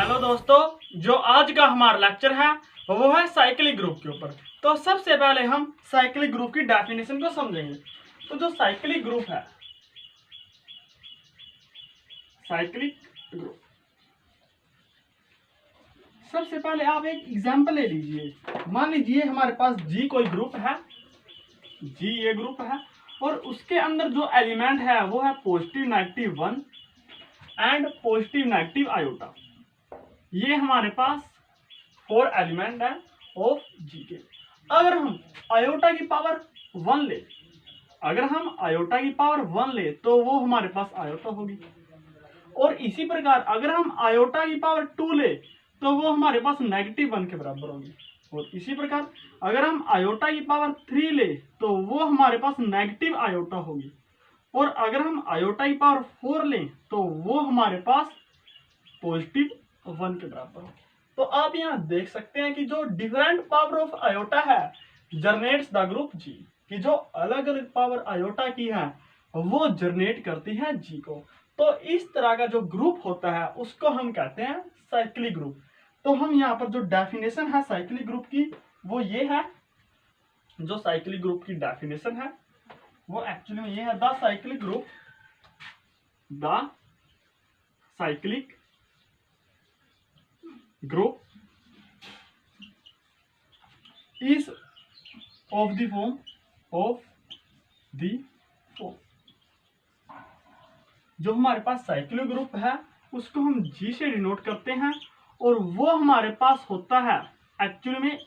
Hello दोस्तों, जो आज का हमारा लेक्चर है वो है साइक्लिक ग्रुप के ऊपर। तो सबसे पहले हम साइक्लिक ग्रुप की डेफिनेशन को समझेंगे। तो जो साइक्लिक ग्रुप है, साइक्लिक ग्रुप, सबसे पहले आप एक एग्जांपल ले लीजिए। मान लीजिए हमारे पास जी कोई ग्रुप है, जी ये ग्रुप है और उसके अंदर जो एलिमेंट है वो है positive negative 1 and positive negative iota. ये हमारे पास 4 एलिमेंट है ऑफ जी के। अगर हम आयोटा की पावर 1 ले, अगर हम आयोटा की पावर 1 ले तो वो हमारे पास आयोटा होगी। और इसी प्रकार अगर हम आयोटा की पावर 2 ले तो वो हमारे पास नेगेटिव 1 के बराबर होगी। और इसी प्रकार अगर हम आयोटा की पावर 3 ले तो वो हमारे पास नेगेटिव आयोटा होगी। और अगर हम आयोटा की पावर 4 लें तो वो हमारे पास पॉजिटिव 1 के बराबर होगी। तो आप यहाँ देख सकते हैं कि जो डिफरेंट पावर ऑफ आयोटा है जनरेट्स द ग्रुप जी, कि जो अलग अलग पावर आयोटा की है वो जनरेट करती है जी को। तो इस तरह का जो ग्रुप होता है उसको हम कहते हैं साइक्लिक ग्रुप। तो हम यहाँ पर जो डेफिनेशन है साइक्लिक ग्रुप की वो ये है। जो साइक्लिक ग्रुप की डेफिनेशन है वो एक्चुअली में ये है, the cyclic group, the cyclic group is of the form जो हमारे पास साइक्लिक ग्रुप है उसको हम जी से डिनोट करते हैं और वो हमारे पास होता है एक्चुअली में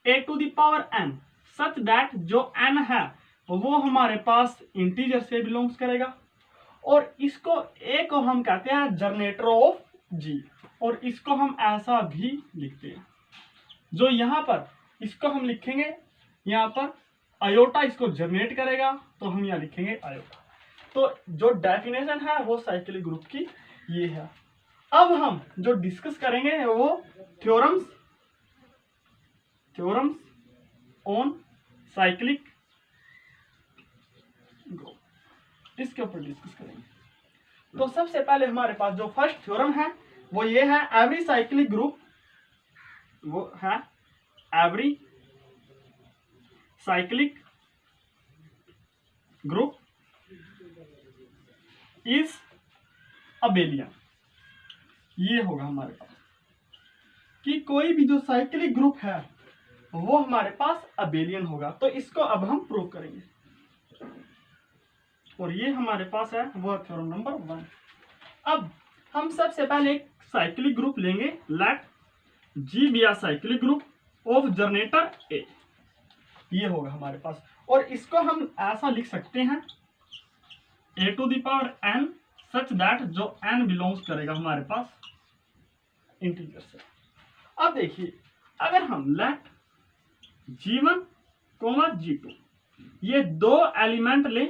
a to the power n, such that जो n है वो हमारे पास इंटीजर से बिलोंग्स करेगा। और इसको a को हम कहते हैं जनरेटर ऑफ जी, और इसको हम ऐसा भी लिखते हैं। जो यहाँ पर इसको हम लिखेंगे, यहाँ पर आयोटा इसको जनरेट करेगा तो हम यहाँ लिखेंगे आयोटा। तो जो डेफिनेशन है वो साइक्लिक ग्रुप की ये है। अब हम जो डिस्कस करेंगे वो थ्योरम्स ऑन साइक्लिक ग्रुप, इसके ऊपर डिस्कस करेंगे। तो सबसे पहले हमारे पास जो फर्स्ट थ्योरम है वो ये है, एवरी साइक्लिक ग्रुप, वो है every cyclic group is abelian. ये होगा हमारे पास कि कोई भी जो साइक्लिक ग्रुप है वो हमारे पास अबेलियन होगा। तो इसको अब हम प्रूव करेंगे और ये हमारे पास है वो थ्योरम नंबर 1। अब हम सबसे पहले एक साइक्लिक ग्रुप लेंगे, let G be a cyclic group of generator a. ये होगा हमारे पास और इसको हम ऐसा लिख सकते हैं a to the power n such that जो n बिलोंग्स करेगा हमारे पास इंटीजर से। अब देखिए अगर हम लेट G1, G2 ये दो एलिमेंट ले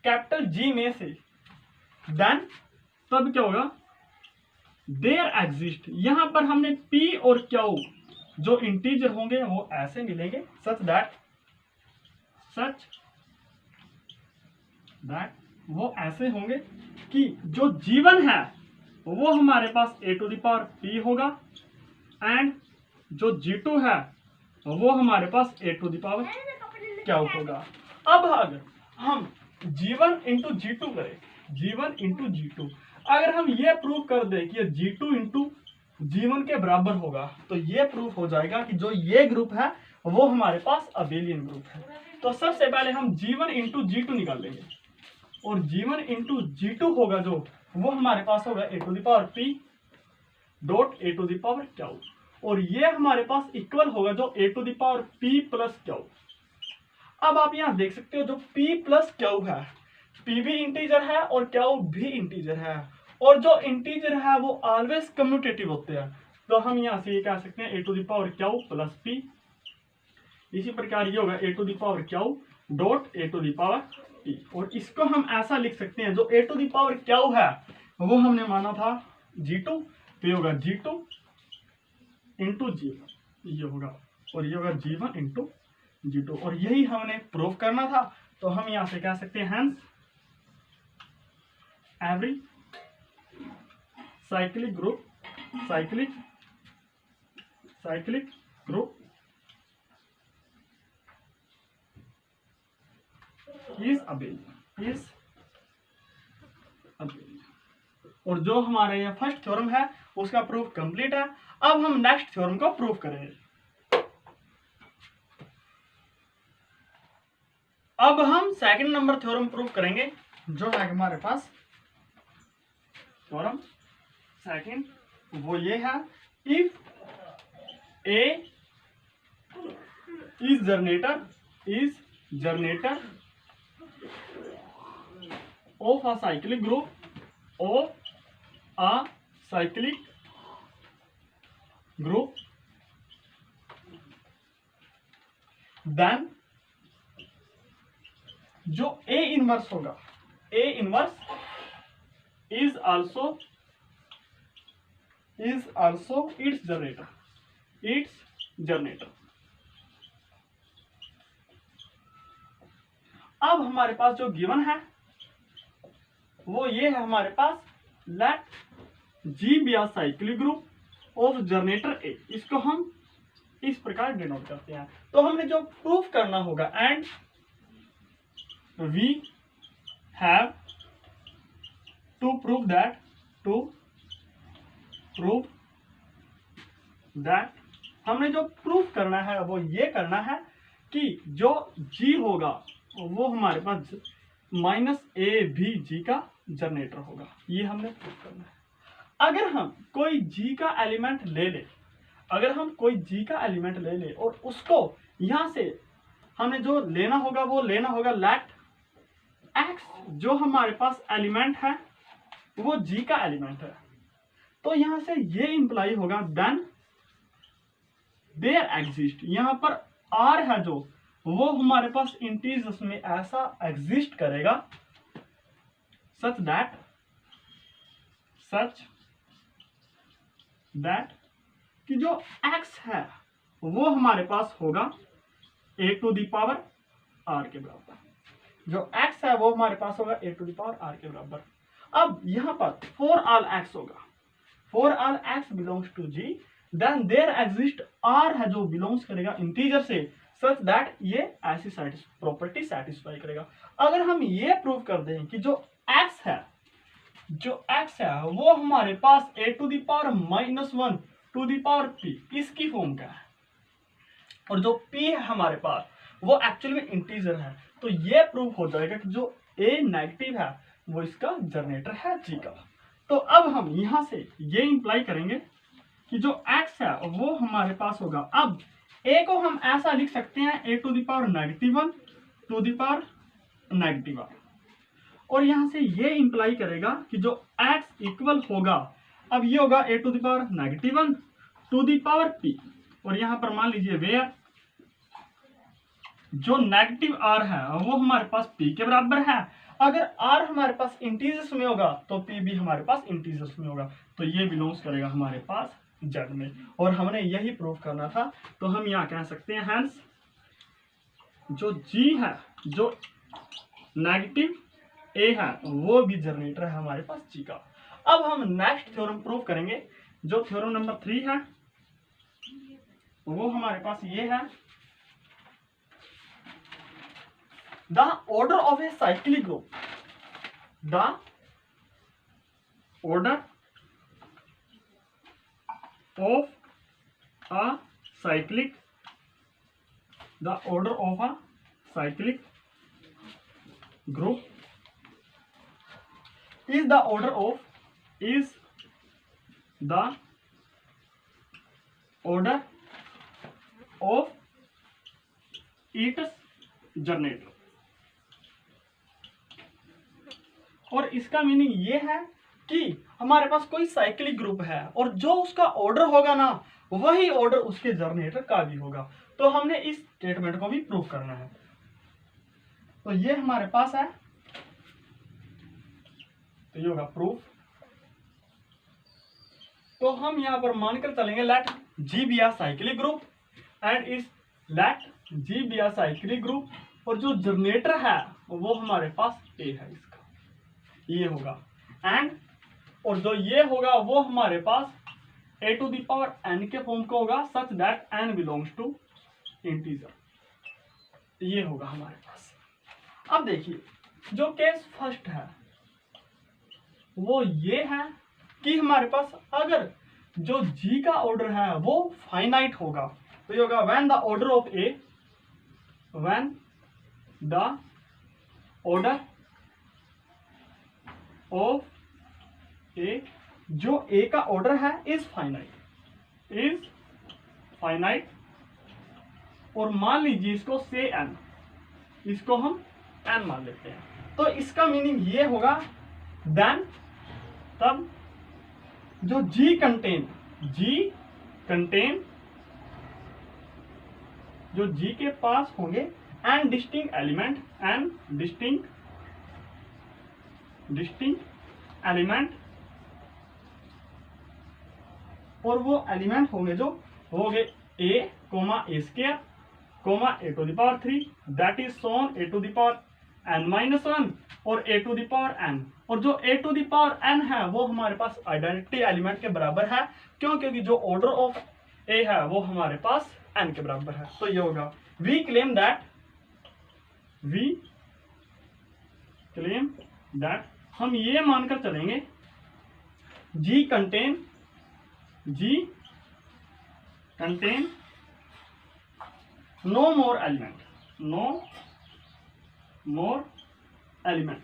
कैपिटल G में से, देन तब क्या होगा, देयर एग्जिस्ट, यहां पर हमने P और Q जो इंटीजर होंगे वो ऐसे मिलेंगे सच दैट वो ऐसे होंगे कि जो G1 है वो हमारे पास a to the power P होगा एंड जो G2 है वो हमारे पास a to the power Q होगा। अब अगर हम G1 इंटू G2 करें, G1 इंटू G2, अगर हम ये प्रूव कर दे कि ये G2 इंटू G1 के बराबर होगा तो ये प्रूफ हो जाएगा कि जो ये ग्रुप है वो हमारे पास अबेलियन ग्रुप है। तो सबसे पहले हम G1 इंटू G2 निकाल लेंगे और G1 इंटू G2 होगा जो वो हमारे पास होगा a to the power P dot a to the power Q, और ये हमारे पास इक्वल होगा जो a to the power P plus Q। अब आप यहाँ देख सकते हो जो P प्लस Q है, P भी इंटीजर है और Q भी इंटीजर है, और जो इंटीजर है वो ऑलवेज कम्यूटेटिव होते हैं। तो हम यहाँ से ये कह सकते हैं a to the power Q plus P। इसी प्रकार ये होगा a to the power Q dot a to the power P, और इसको हम ऐसा लिख सकते हैं जो a to the power Q है वो हमने माना था G2, तो ये होगा G2 इंटू G1, ये होगा, और ये होगा G1 इंटू G2, और यही हमने प्रूव करना था। तो हम यहाँ से कह सकते हैं hence every cyclic group cyclic group is abelian. और जो हमारे ये फर्स्ट थ्योरम है उसका प्रूफ कंप्लीट है। अब हम नेक्स्ट थ्योरम को प्रूफ करेंगे। अब हम सेकंड नंबर थ्योरम प्रूफ करेंगे, जो है हमारे पास थ्योरम सेकंड, वो ये है, if A is generator of a cyclic group then जो A इनवर्स होगा, A inverse is also its generator। अब हमारे पास जो गिवन है वो ये है हमारे पास, let G be a cyclic group of generator a. इसको हम इस प्रकार डिनोट करते हैं। तो हमने जो प्रूफ करना होगा, and we have to prove that हमने जो प्रूफ करना है वो ये करना है कि जो G होगा वो हमारे पास -a भी G का जनरेटर होगा। ये हमने प्रूफ करना है। अगर हम कोई G का एलिमेंट ले ले, और उसको यहां से हमने जो लेना होगा लेट X, जो हमारे पास एलिमेंट है वो G का एलिमेंट है। तो यहां से ये इंप्लाई होगा देन देयर एग्जिस्ट, यहां पर R है जो वो हमारे पास इंटीजर्स में ऐसा एग्जिस्ट करेगा सच दैट कि जो x है वो हमारे पास होगा a to the power r के बराबर। जो x है वो हमारे पास होगा a to the power r के बराबर। अब यहां पर फॉर ऑल x होगा, for all x belongs to G, then there exist r है जो बिलोंग्स करेगा इंटीजर से, सच दैट ये ऐसी प्रॉपर्टी सेटिस्फाई करेगा। अगर हम ये प्रूव कर दें कि जो x है वो हमारे पास a to the power -1 to the power p इसकी फॉर्म का है, और जो p है हमारे पास वो एक्चुअली में इंटीजर है, तो ये प्रूव हो जाएगा कि जो a नेगेटिव है वो इसका जनरेटर है G का। तो अब हम यहां से ये इंप्लाई करेंगे कि जो x है वो हमारे पास होगा। अब a को हम ऐसा लिख सकते हैं a to the power -1 to the power -1, और यहां से ये इंप्लाई करेगा कि जो x इक्वल होगा, अब ये होगा a to the power -1 to the power p, और यहां पर मान लीजिए वेयर जो नेगेटिव r है वो हमारे पास p के बराबर है। अगर r हमारे पास इंटीजर्स में होगा तो p भी हमारे पास इंटीजर्स में होगा, तो ये बिलोंग्स करेगा हमारे पास Z में, और हमने यही प्रूव करना था। तो हम यहाँ कह सकते हैं हैंस जो G है, जो नेगेटिव A है वो भी जनरेटर है हमारे पास G का। अब हम नेक्स्ट थ्योरम प्रूव करेंगे, जो थ्योरम नंबर 3 है वो हमारे पास ये है, the order of A cyclic group, the order of a cyclic group is the order of its generator। और इसका मीनिंग ये है कि हमारे पास कोई साइक्लिक ग्रुप है और जो उसका ऑर्डर होगा ना वही ऑर्डर उसके जनरेटर का भी होगा। तो हमने इस स्टेटमेंट को भी प्रूव करना है। तो ये हमारे पास है, तो ये होगा प्रूफ। तो हम यहां पर मानकर चलेंगे let G be a cyclic group and इस let G be a cyclic group, और जो जनरेटर है वो हमारे पास A है, इसका ये होगा, एंड और जो ये होगा वो हमारे पास a to the power N के फॉर्म का होगा such that N belongs to integer, ये होगा हमारे पास। अब देखिए जो केस फर्स्ट है वो ये है कि हमारे पास अगर जो जी का ऑर्डर है वो फाइनाइट होगा, तो ये होगा when the order of a, when the order of a, जो ए का ऑर्डर है इज फाइनाइट, और मान लीजिए इसको से एन, इसको हम एन मान लेते हैं, तो इसका मीनिंग ये होगा देन तब जो जी कंटेन जो जी के पास होंगे एंड डिस्टिंक्ट एलिमेंट, और वो एलिमेंट होंगे जो होंगे a comma a square comma a to the power 3, that is so on a to the power n-1 और a to the power n, और जो a to the power n है वो हमारे पास आइडेंटिटी एलिमेंट के बराबर है, क्यों? क्योंकि जो ऑर्डर ऑफ ए है वो हमारे पास n के बराबर है। तो ये होगा वी क्लेम दैट हम ये मानकर चलेंगे जी कंटेन नो मोर एलिमेंट,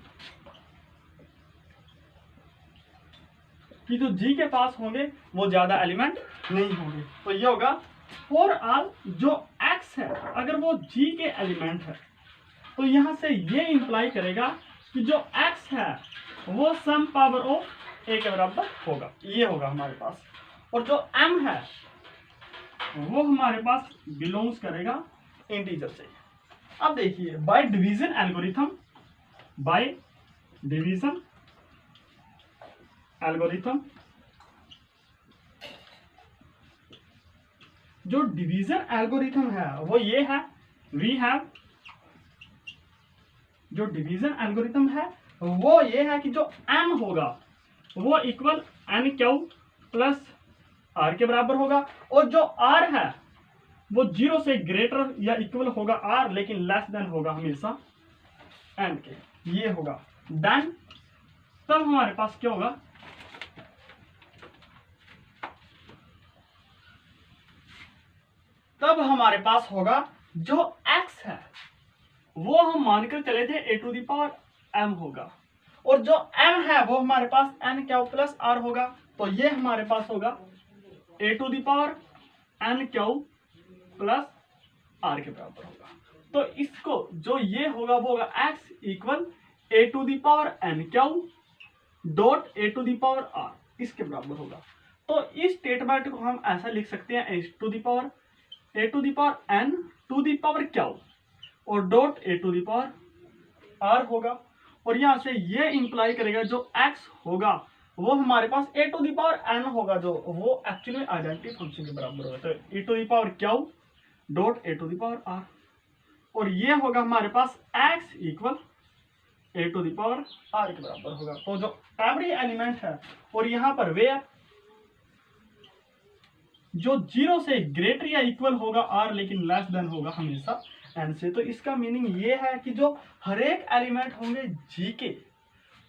कि जो जी के पास होंगे वो ज्यादा एलिमेंट नहीं होंगे। तो ये होगा फॉर ऑल जो एक्स है अगर वो जी के एलिमेंट है, तो यहां से ये इंप्लाई करेगा कि जो एक्स है वो सम पावर ऑफ ए के बराबर होगा, ये होगा हमारे पास। और जो एम है वो हमारे पास बिलोंग्स करेगा इंटीजर से। अब देखिए बाय डिवीजन एल्गोरिथम, जो डिवीजन एल्गोरिथम है वो ये है, वी हैव जो डिवीजन एल्गोरिथम है वो ये है कि जो m होगा वो equal n q plus r के बराबर होगा, और जो r है वो 0 से ग्रेटर या इक्वल होगा r, लेकिन लेस देन होगा हमेशा n के, ये होगा देन तब हमारे पास क्या होगा, तब हमारे पास होगा जो x है वो हम मानकर चले थे a to the power m होगा, और जो m है वो हमारे पास n क्यू प्लस r होगा, तो ये हमारे पास होगा a to the power n q plus r के बराबर होगा। तो इसको जो ये होगा वो होगा x equal a to the power n Q dot a to the power r, इसके बराबर होगा। तो इस स्टेटमेंट को हम ऐसा लिख सकते हैं a to the power n to the power q और dot a to the power r होगा, और यहां से ये इंप्लाई करेगा जो x होगा वो हमारे पास a to the power n होगा, जो वो एक्चुअली आइडेंटिटी फंक्शन के बराबर होगा। तो a to the power Q dot a to the power r, और ये होगा हमारे पास x equal a to the power r के बराबर होगा। तो जो एवरी एलिमेंट है और यहाँ पर वेयर जो 0 से ग्रेटर या इक्वल होगा r, लेकिन लेस देन होगा हमेशा n से। तो इसका मीनिंग ये है कि जो हर एक एलिमेंट होंगे g के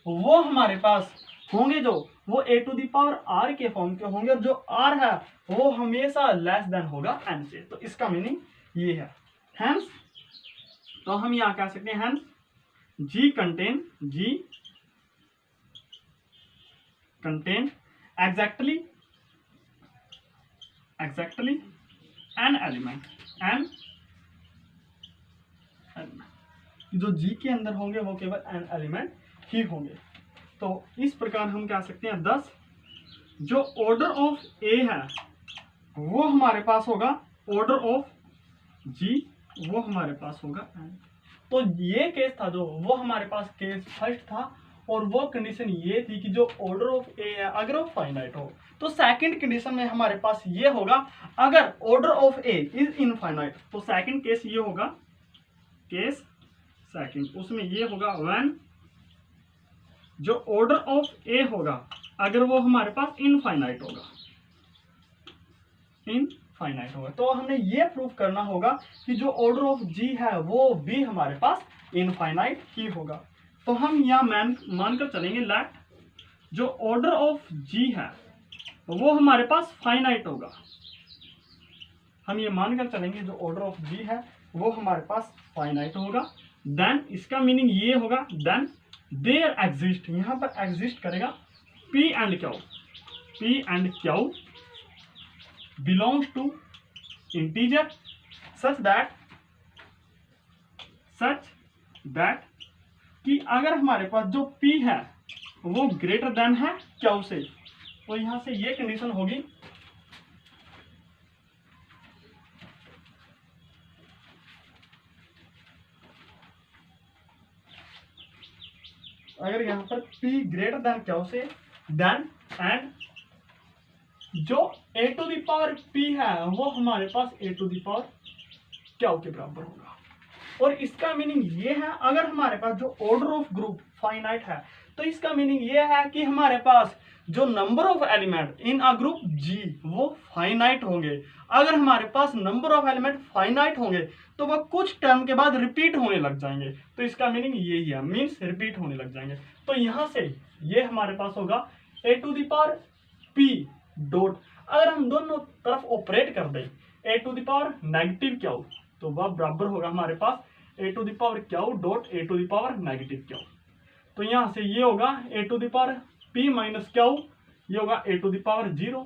वो हमारे पास होंगे जो वो a to the power r के फॉर्म के होंगे, और जो r है वो हमेशा लेस देन होगा n से। तो इसका मीनिंग ये है। हेंस तो हम यहाँ कह सकते हैं hence g contain exactly an element जो g के अंदर होंगे वो केवल n एलिमेंट ही होंगे। तो इस प्रकार हम कह सकते हैं 10 जो ऑर्डर ऑफ a है वो हमारे पास होगा ऑर्डर ऑफ g वो हमारे पास होगा n। तो ये केस था जो वो हमारे पास केस फर्स्ट था, और वो कंडीशन ये थी कि जो ऑर्डर ऑफ a है अगर वो फाइनाइट हो। तो सेकंड कंडीशन में हमारे पास ये होगा अगर order of a is infinite, तो सेकंड केस ये होगा केस सेकंड, उसमें ये होगा व्हेन जो ऑर्डर ऑफ a होगा अगर वो हमारे पास इनफाइनाइट होगा। इनफाइनाइट होगा। तो हमने ये प्रूफ करना होगा कि जो ऑर्डर ऑफ जी है वो भी हमारे पास इनफाइनाइट ही होगा। तो हम यहाँ मानकर चलेंगे लेट जो ऑर्डर ऑफ जी है वो हमारे पास फाइनाइट होगा। हम ये मानकर चलेंगे जो ऑर्डर ऑफ जी है वो हमारे पास फाइनाइट होगा। देन इसका मीनिंग ये होगा देन देयर एग्जिस्ट, यहां पर एग्जिस्ट करेगा P and Q belongs to integer such that कि अगर हमारे पास जो p है वो ग्रेटर देन है क्यू से, तो यहां से ये कंडीशन होगी अगर यहाँ पर p ग्रेटर देन क्यू से देन एंड जो a to the power p है वो हमारे पास a to the power Q के बराबर होगा। और इसका मीनिंग ये है अगर हमारे पास जो ऑर्डर ऑफ ग्रुप फाइनाइट है तो इसका मीनिंग ये है कि हमारे पास जो number of element in a group G वो फाइनाइट होंगे। अगर हमारे पास नंबर ऑफ एलिमेंट फाइनाइट होंगे तो वह कुछ टर्म के बाद रिपीट होने लग जाएंगे। तो इसका मीनिंग यही है, मीन्स रिपीट होने लग जाएंगे। तो यहां से ये हमारे पास होगा a to the power p dot, अगर हम दोनों तरफ ऑपरेट कर दें a to the power negative Q तो वह बराबर होगा हमारे पास a to the power Q dot a to the power negative Q. तो यहां से ये होगा a to the power p minus Q, ये होगा a टू द पावर 0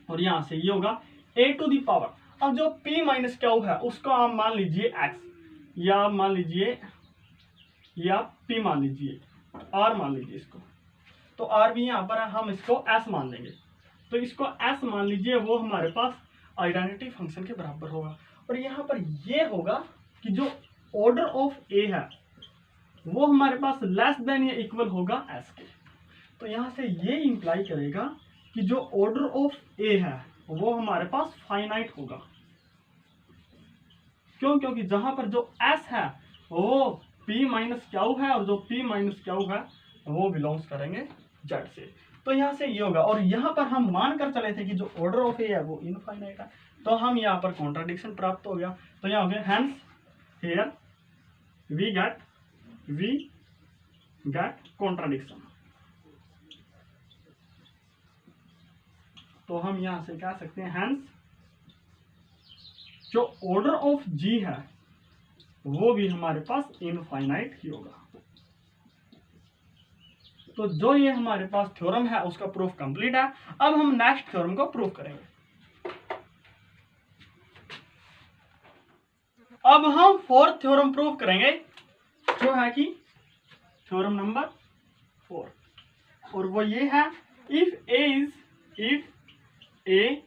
और यहां से ये होगा a टू द पावर, अब जो p माइनस क्यू है उसको आप मान लीजिए x या मान लीजिए या p मान लीजिए r मान लीजिए इसको, तो r भी यहाँ पर हम इसको s मान लेंगे। तो इसको s मान लीजिए, वो हमारे पास आइडेंटिटी फंक्शन के बराबर होगा। और यहाँ पर ये होगा कि जो ऑर्डर ऑफ a है वो हमारे पास लेस देन या इक्वल होगा s के। तो यहाँ से ये इंप्लाई करेगा कि जो ऑर्डर ऑफ a है वो हमारे पास फाइनाइट होगा। क्यों? क्योंकि जहां पर जो s है वो p माइनस क्यू है और जो p माइनस क्यू है वो बिलोंग्स करेंगे z से। तो यहाँ से ये होगा और यहाँ पर हम मान कर चले थे कि जो ऑर्डर ऑफ a है वो इनफाइनाइट है, तो हम यहाँ पर कॉन्ट्राडिक्शन प्राप्त हो गया। तो यहाँ हो गया hence here we get contradiction. तो हम यहां से कह सकते हैं हेंस जो ऑर्डर ऑफ जी है वो भी हमारे पास इनफाइनाइट ही होगा। तो जो ये हमारे पास थ्योरम है उसका प्रूफ कंप्लीट है। अब हम नेक्स्ट थ्योरम को प्रूफ करेंगे। अब हम फोर्थ थ्योरम प्रूफ करेंगे जो है कि थ्योरम नंबर 4, और वो ये है if a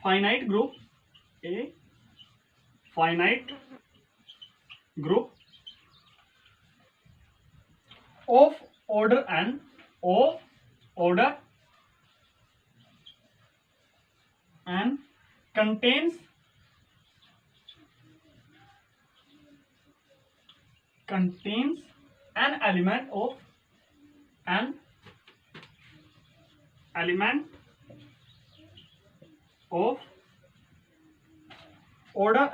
finite group of order n contains an element of order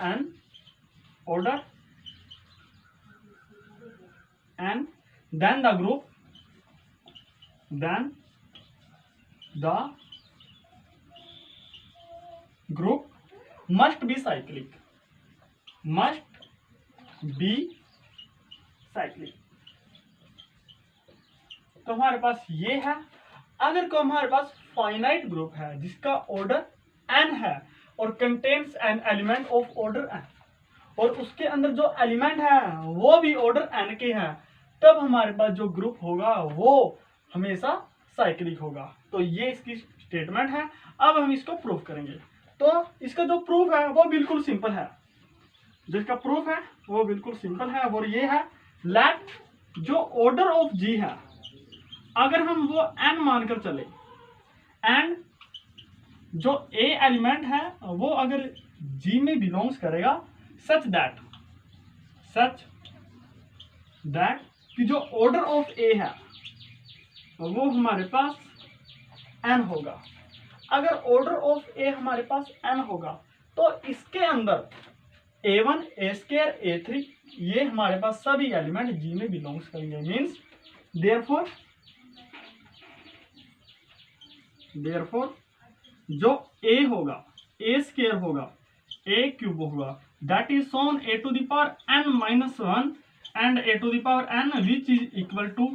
n then the group must be cyclic। तो हमारे पास ये है, अगर को हमारे पास फाइनाइट ग्रुप है जिसका ऑर्डर n है और contains an element of order n, और उसके अंदर जो एलिमेंट है वो भी ऑर्डर n के हैं, तब हमारे पास जो ग्रुप होगा वो हमेशा साइक्लिक होगा। तो ये इसकी स्टेटमेंट है। अब हम इसको प्रूफ करेंगे। तो इसका जो प्रूफ है वो बिल्कुल सिंपल है, जिसका प्रूफ है वो बिल्कुल सिंपल है, और ये है लेट जो ऑर्डर ऑफ जी है अगर हम वो n मानकर चले एंड जो a एलिमेंट है वो अगर g में बिलोंग्स करेगा सच दैट कि जो ऑर्डर ऑफ a है वो हमारे पास n होगा। अगर ऑर्डर ऑफ ए हमारे पास n होगा तो इसके अंदर a1 a2 a3 ये हमारे पास सभी एलिमेंट G में बिलोंग्स करेंगे। मीन्स देयरफॉर जो a होगा a² होगा a³ होगा that is so on a to the power n-1 and a to the power n which is equal to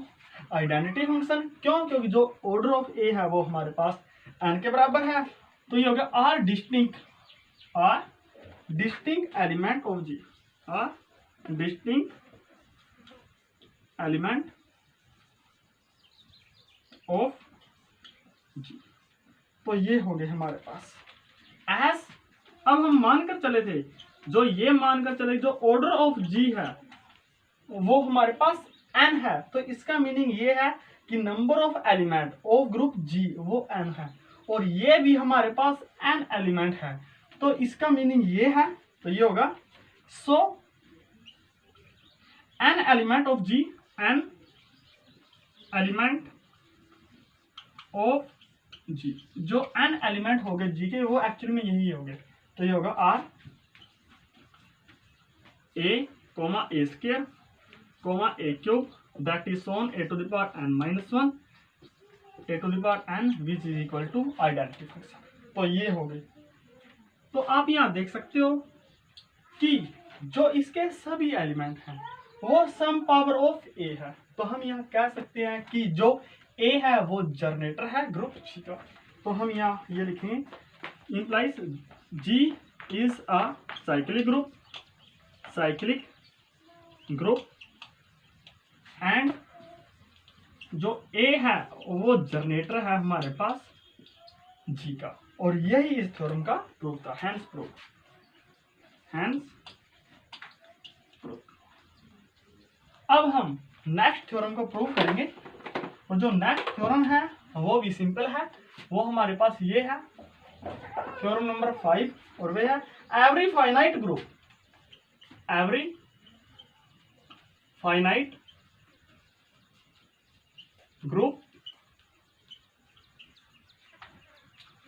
identity function. क्यों? क्योंकि जो ऑर्डर ऑफ a है वो हमारे पास n के बराबर है, तो ये हो गया are distinct element of G, are distinct element of G। तो ये हो गए हमारे पास एस। अब हम मानकर चले थे, जो ये मानकर चले जो ऑर्डर ऑफ G है वो हमारे पास n है, तो इसका मीनिंग ये है कि number of element of group G वो n है, और ये भी हमारे पास n एलिमेंट है, तो इसका मीनिंग ये है, तो ये होगा सो n element of G, n element of G, जो n एलिमेंट हो गए G के वो एक्चुअली में यही हो गए, तो ये होगा R a, a² a³ that is shown a to the power n-1 a to the power n which is equal to identity function. तो ये हो गई। तो आप यहाँ देख सकते हो कि जो इसके सभी एलिमेंट हैं वो सम पावर ऑफ a है, तो हम यहाँ कह सकते हैं कि जो a है वो जनरेटर है ग्रुप G का। तो हम यहाँ ये लिखेंगे implies G is a cyclic group and जो A है वो जनरेटर है हमारे पास G का, और यही इस थ्योरम का प्रूफ था। Hence proof. अब हम नेक्स्ट थ्योरम को प्रूव करेंगे, और जो नेक्स्ट थ्योरम है वो भी सिंपल है, वो हमारे पास ये है थ्योरम नंबर 5, और वे है every finite group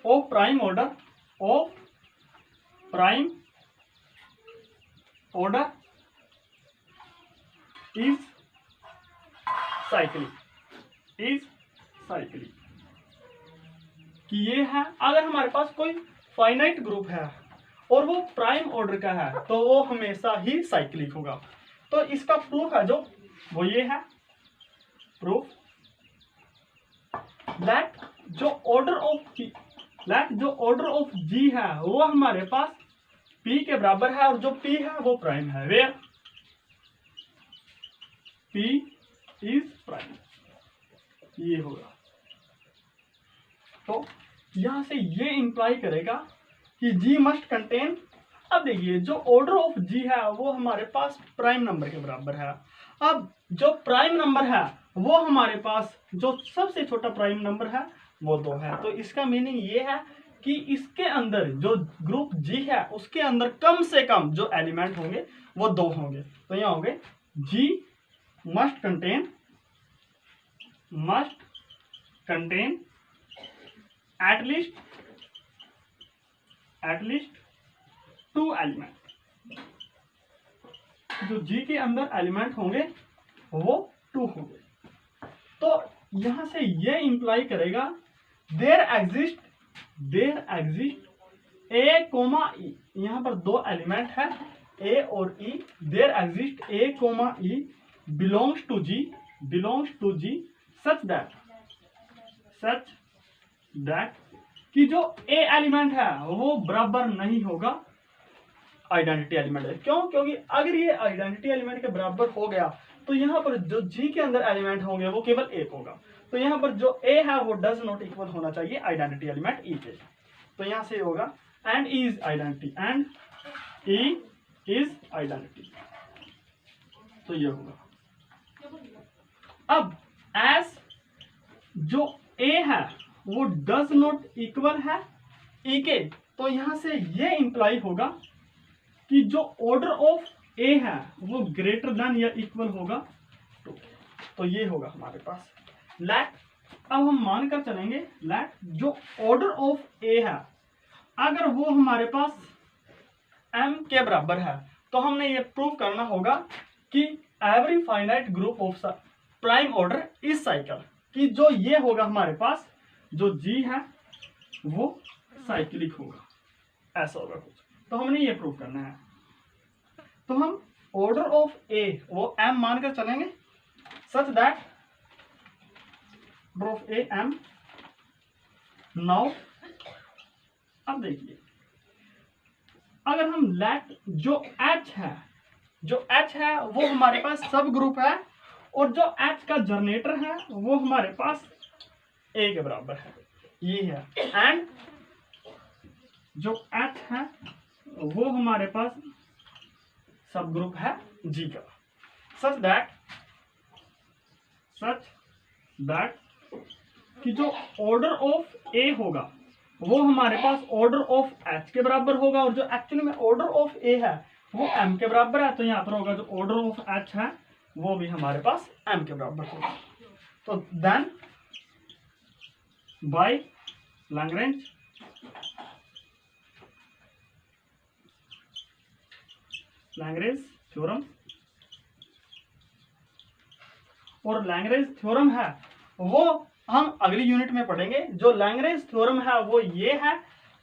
of prime order is cyclic कि ये है। अगर हमारे पास कोई फाइनाइट ग्रुप है और वो प्राइम ऑर्डर का है तो वो हमेशा ही साइक्लिक होगा। तो इसका प्रूफ है जो वो ये है, प्रूफ दैट जो ऑर्डर ऑफ G है वो हमारे पास P के बराबर है, और जो P है वो प्राइम है, वेयर P इज प्राइम, ये होगा। तो यहां से ये इंप्लाई करेगा कि G मस्ट कंटेन। अब देखिए जो ऑर्डर ऑफ G है वो हमारे पास प्राइम नंबर के बराबर है। अब जो प्राइम नंबर है वो हमारे पास जो सबसे छोटा प्राइम नंबर है वो 2 है, तो इसका मीनिंग ये है कि इसके अंदर जो ग्रुप G है उसके अंदर कम से कम जो एलिमेंट होंगे वो 2 होंगे। तो यहाँ होंगे G must contain at least 2 element. जो G के अंदर एलिमेंट होंगे वो 2 होंगे। तो यहां से ये इंप्लाई करेगा देयर एग्जिस्ट A, E, यहाँ पर 2 एलिमेंट है A और E, there exist A, E belongs to G such that कि जो A एलिमेंट है वो बराबर नहीं होगा आइडेंटिटी एलिमेंट है। क्यों? क्योंकि अगर ये आइडेंटिटी एलिमेंट के बराबर हो गया तो यहाँ पर जो G के अंदर एलिमेंट होंगे वो केवल 1 होगा, तो यहाँ पर जो A है वो डज नॉट इक्वल होना चाहिए आइडेंटिटी एलिमेंट E के। तो यहाँ से होगा and E is identity, and E is identity, तो ये होगा। अब एस जो A है वो डज नॉट इक्वल है E के, तो यहाँ से ये इंप्लाई होगा कि जो ऑर्डर ऑफ A है वो ग्रेटर देन या इक्वल होगा 2। तो ये होगा हमारे पास लेट अब हम मानकर चलेंगे लेट जो ऑर्डर ऑफ ए है अगर वो हमारे पास m के बराबर है तो हमने ये प्रूव करना होगा कि every finite group of prime order इस साइकिल कि जो ये होगा हमारे पास जो g है वो साइक्लिक होगा, ऐसा होगा कुछ। तो हमने ये प्रूव करना है। तो हम ऑर्डर ऑफ ए वो m मानकर चलेंगे such that order of A m। Now अब देखिए अगर हम लेट जो h है वो हमारे पास सब ग्रुप है और जो h का जनरेटर है वो हमारे पास a के बराबर है, ये है। एंड जो h है वो हमारे पास सब ग्रुप है g का, सच दैट कि जो ऑर्डर ऑफ a होगा वो हमारे पास ऑर्डर ऑफ h के बराबर होगा और जो एक्चुअली में ऑर्डर ऑफ a है वो m के बराबर है। तो यहाँ पर होगा जो ऑर्डर ऑफ h है वो भी हमारे पास m के बराबर होगा। तो देन बाय लैग्रेंज थ्योरम, और लैग्रेंज थ्योरम है वो हम अगली यूनिट में पढ़ेंगे। जो लैग्रेंज थ्योरम है वो ये है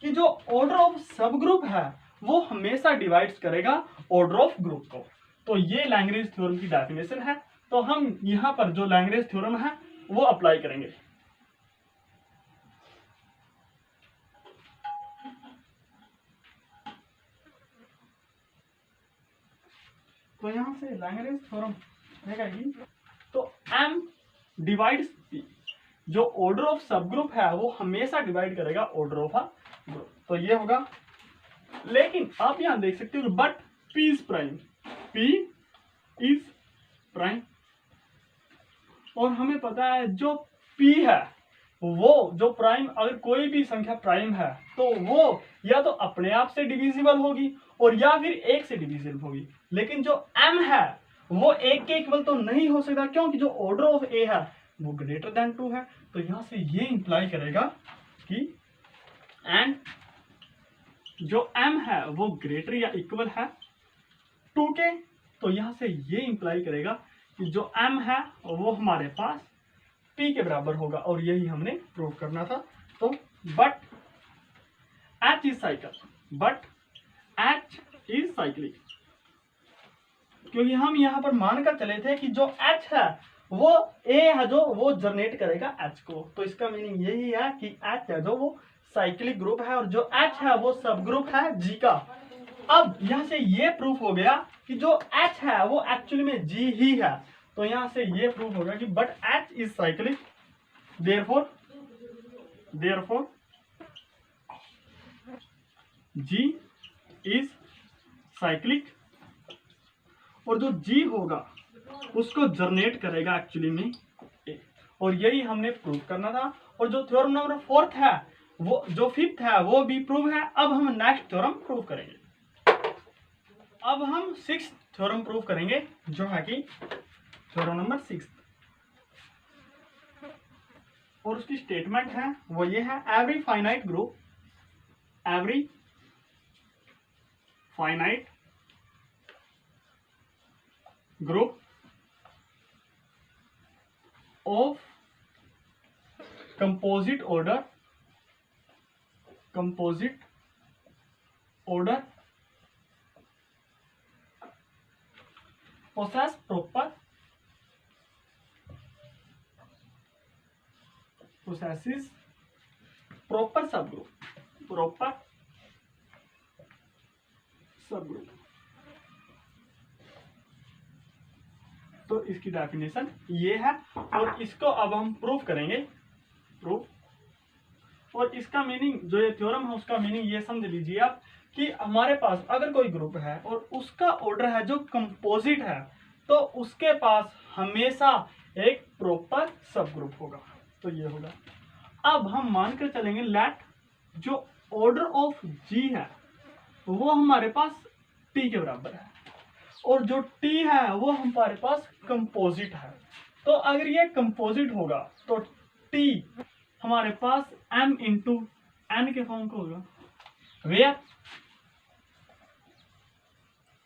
कि जो ऑर्डर ऑफ सब ग्रुप है वो हमेशा डिवाइड्स करेगा ऑर्डर ऑफ ग्रुप को। तो ये लैग्रेंज थ्योरम की डेफिनेशन है। तो हम यहाँ पर जो लैग्रेंज थ्योरम है वो अप्लाई करेंगे। तो यहाँ से लैग्रेंज थ्योरम रहेगी तो m डिवाइड्स p, जो ऑर्डर ऑफ सब ग्रुप है वो हमेशा डिवाइड करेगा ऑर्डर ऑफ अ ग्रुप। तो ये होगा। लेकिन आप यहां देख सकते हो बट p इज प्राइम और हमें पता है जो p है वो जो प्राइम, अगर कोई भी संख्या प्राइम है तो वो या तो अपने आप से डिविजिबल होगी और या फिर एक से डिविजिबल होगी। लेकिन जो m है वो एक के इक्वल तो नहीं हो सकता क्योंकि जो ऑर्डर ऑफ a है वो ग्रेटर देन 2 है। तो यहां से ये इंप्लाई करेगा कि एंड जो m है वो ग्रेटर या इक्वल है 2 के। तो यहां से ये इंप्लाई करेगा कि जो m है वो हमारे पास p के बराबर होगा और यही हमने प्रूव करना था। तो बट h इज साइक्लिक, क्योंकि हम यहाँ पर मानकर चले थे कि जो h है वो a है जो वो जनरेट करेगा h को। तो इसका मीनिंग यही है कि h है जो वो साइक्लिक ग्रुप है और जो h है वो सब ग्रुप है g का। अब यहाँ से ये प्रूफ हो गया कि जो h है वो एक्चुअली में g ही है। तो यहाँ से ये प्रूफ हो गया कि but h is cyclic, therefore g is cyclic और जो g होगा उसको जनरेट करेगा एक्चुअली में a। और यही हमने प्रूव करना था। और जो थ्योरम नंबर 4 है वो जो 5th है वो भी प्रूव है। अब हम नेक्स्ट थ्योरम प्रूव करेंगे। अब हम 6th थ्योरम प्रूव करेंगे जो है कि थ्योरम नंबर 6 और उसकी स्टेटमेंट है वो ये है every finite group of composite order possesses proper subgroup। तो इसकी डेफिनेशन ये है और इसको अब हम प्रूफ करेंगे। और इसका मीनिंग जो ये थ्योरम है उसका मीनिंग ये समझ लीजिए आप कि हमारे पास अगर कोई ग्रुप है और उसका ऑर्डर है जो कंपोजिट है तो उसके पास हमेशा एक प्रॉपर सब ग्रुप होगा। तो ये होगा। अब हम मानकर चलेंगे लेट जो ऑर्डर ऑफ जी है वो हमारे पास टी के बराबर है और जो टी है वो हमारे पास कंपोजिट है। तो अगर ये कंपोजिट होगा तो टी हमारे पास m इंटू एन के फॉर्म का होगा, वेयर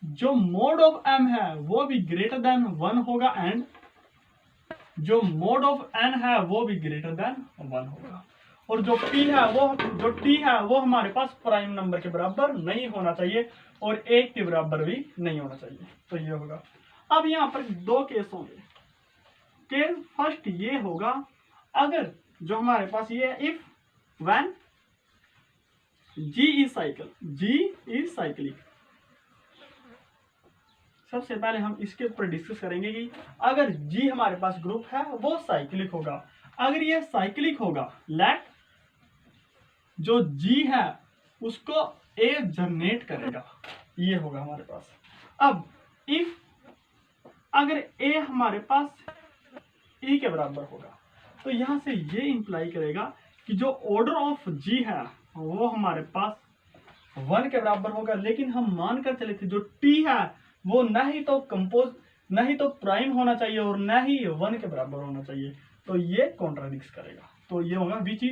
जो मोड ऑफ m है वो भी ग्रेटर देन 1 होगा एंड जो मोड ऑफ n है वो भी ग्रेटर देन 1 होगा, और जो p है वो जो t है वो हमारे पास प्राइम नंबर के बराबर नहीं होना चाहिए और 1 के बराबर भी नहीं होना चाहिए। तो ये होगा। अब यहाँ पर दो केस होंगे। केस फर्स्ट ये होगा, अगर जो हमारे पास ये है if when g is cyclic. सबसे पहले हम इसके ऊपर डिस्कस करेंगे कि अगर G हमारे पास ग्रुप है वो साइक्लिक होगा। अगर ये साइक्लिक होगा, लेट जो G है उसको A जनरेट करेगा, ये होगा हमारे पास। अब इफ अगर A हमारे पास E के बराबर होगा तो यहां से ये इंप्लाई करेगा कि जो ऑर्डर ऑफ G है वो हमारे पास 1 के बराबर होगा, लेकिन हम मानकर चले थे जो T है वो न ही तो कंपोज न ही तो प्राइम होना चाहिए और न ही 1 के बराबर होना चाहिए, तो ये कॉन्ट्राडिक्स करेगा। तो ये होगा विच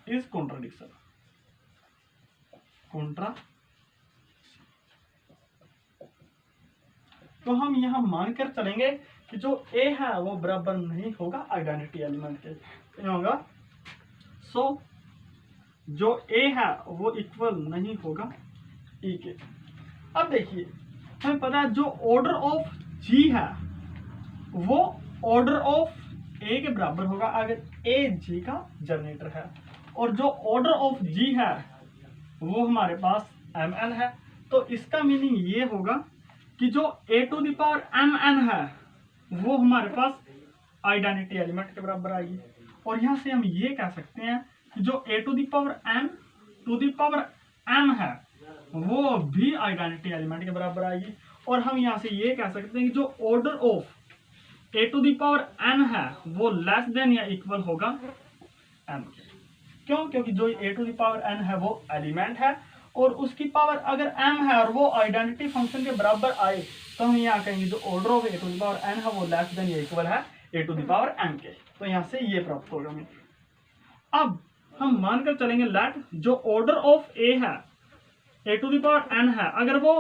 इज कॉन्ट्राडिक्शन, तो हम यहां मानकर चलेंगे कि जो A है वो बराबर नहीं होगा आइडेंटिटी एलिमेंट के, तो होगा सो जो A है वो इक्वल नहीं होगा E के। अब देखिए हमें पता है जो ऑर्डर ऑफ G है वो ऑर्डर ऑफ A के बराबर होगा अगर A G का जनरेटर है, और जो ऑर्डर ऑफ G है वो हमारे पास mn है। तो इसका मीनिंग ये होगा कि जो a to the power mn है वो हमारे पास आइडेंटिटी एलिमेंट के बराबर आएगी, और यहां से हम ये कह सकते हैं कि जो a to the power m to the power m है वो भी आइडेंटिटी एलिमेंट के बराबर आएगी, और हम यहां से ये कह सकते हैं कि जो order of a to the power n है वो लेस देन या इक्वल होगा m के। क्यों? क्योंकि जो a to the power n है वो एलिमेंट है और उसकी पावर अगर m है और वो आइडेंटिटी फंक्शन के बराबर आए तो हम यहाँ कहेंगे जो order of a to the power n है वो लेस देन या इक्वल है a to the power m के। तो यहाँ से ये प्राप्त होगा हमें। अब हम मानकर चलेंगे लेट जो ऑर्डर ऑफ a है a to the power n है अगर वो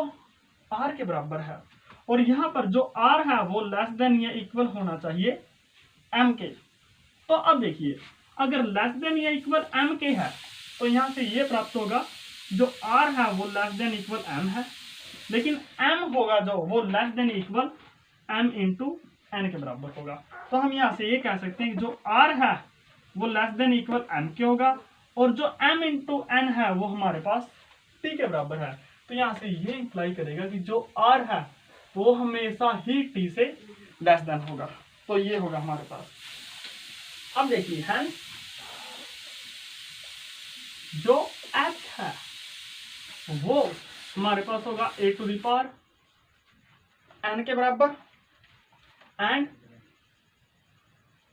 r के बराबर है, और यहाँ पर जो r है वो लेस देन या इक्वल होना चाहिए m के। तो अब देखिए अगर लेस देन या इक्वल m के है तो यहाँ से ये प्राप्त होगा जो r है वो लेस देन इक्वल m है, लेकिन m होगा जो वो less than equal m into n के बराबर होगा। तो हम यहाँ से ये कह सकते हैं कि जो r है वो लेस देन इक्वल m के होगा और जो m इंटू n है वो हमारे पास t के बराबर है। तो यहाँ से ये इंप्लाई करेगा कि जो r है वो हमेशा ही t से लेस देन होगा। तो ये होगा हमारे पास। अब देखिए है जो h है वो हमारे पास होगा a to the power n के बराबर, एंड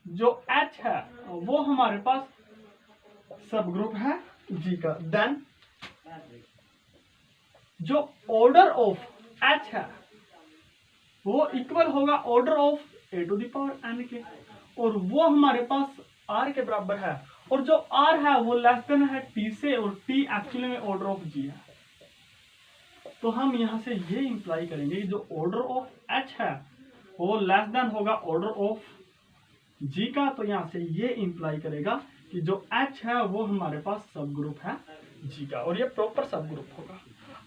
जो h है वो हमारे पास सब ग्रुप है G का। देन जो ऑर्डर ऑफ h है वो इक्वल होगा order of a to the power n के, और वो हमारे पास r के बराबर है, और जो r है वो लेस देन है t से, और t एक्चुअली में ऑर्डर ऑफ g है। तो हम यहाँ से ये इंप्लाई करेंगे जो ऑर्डर ऑफ h है वो लेस देन होगा ऑर्डर ऑफ g का। तो यहाँ से ये इंप्लाई करेगा कि जो h है वो हमारे पास सब ग्रुप है g का, और ये प्रॉपर सब ग्रुप होगा।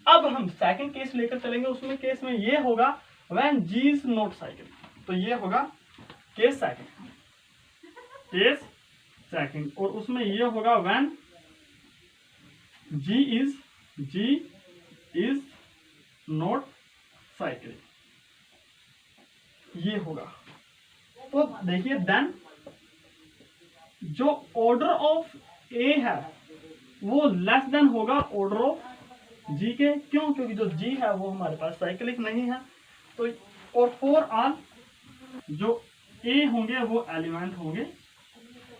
अब हम सेकंड केस लेकर चलेंगे, उसमें केस में ये होगा when g is not cycle. तो ये होगा केस सेकंड, और उसमें ये होगा when g is not cycle, ये होगा। तो देखिए देन जो ऑर्डर ऑफ a है वो लेस देन होगा ऑर्डर ऑफ g के। क्यों? क्योंकि जो g है वो हमारे पास साइक्लिक नहीं है। तो और फॉर ऑल जो a होंगे वो एलिमेंट होंगे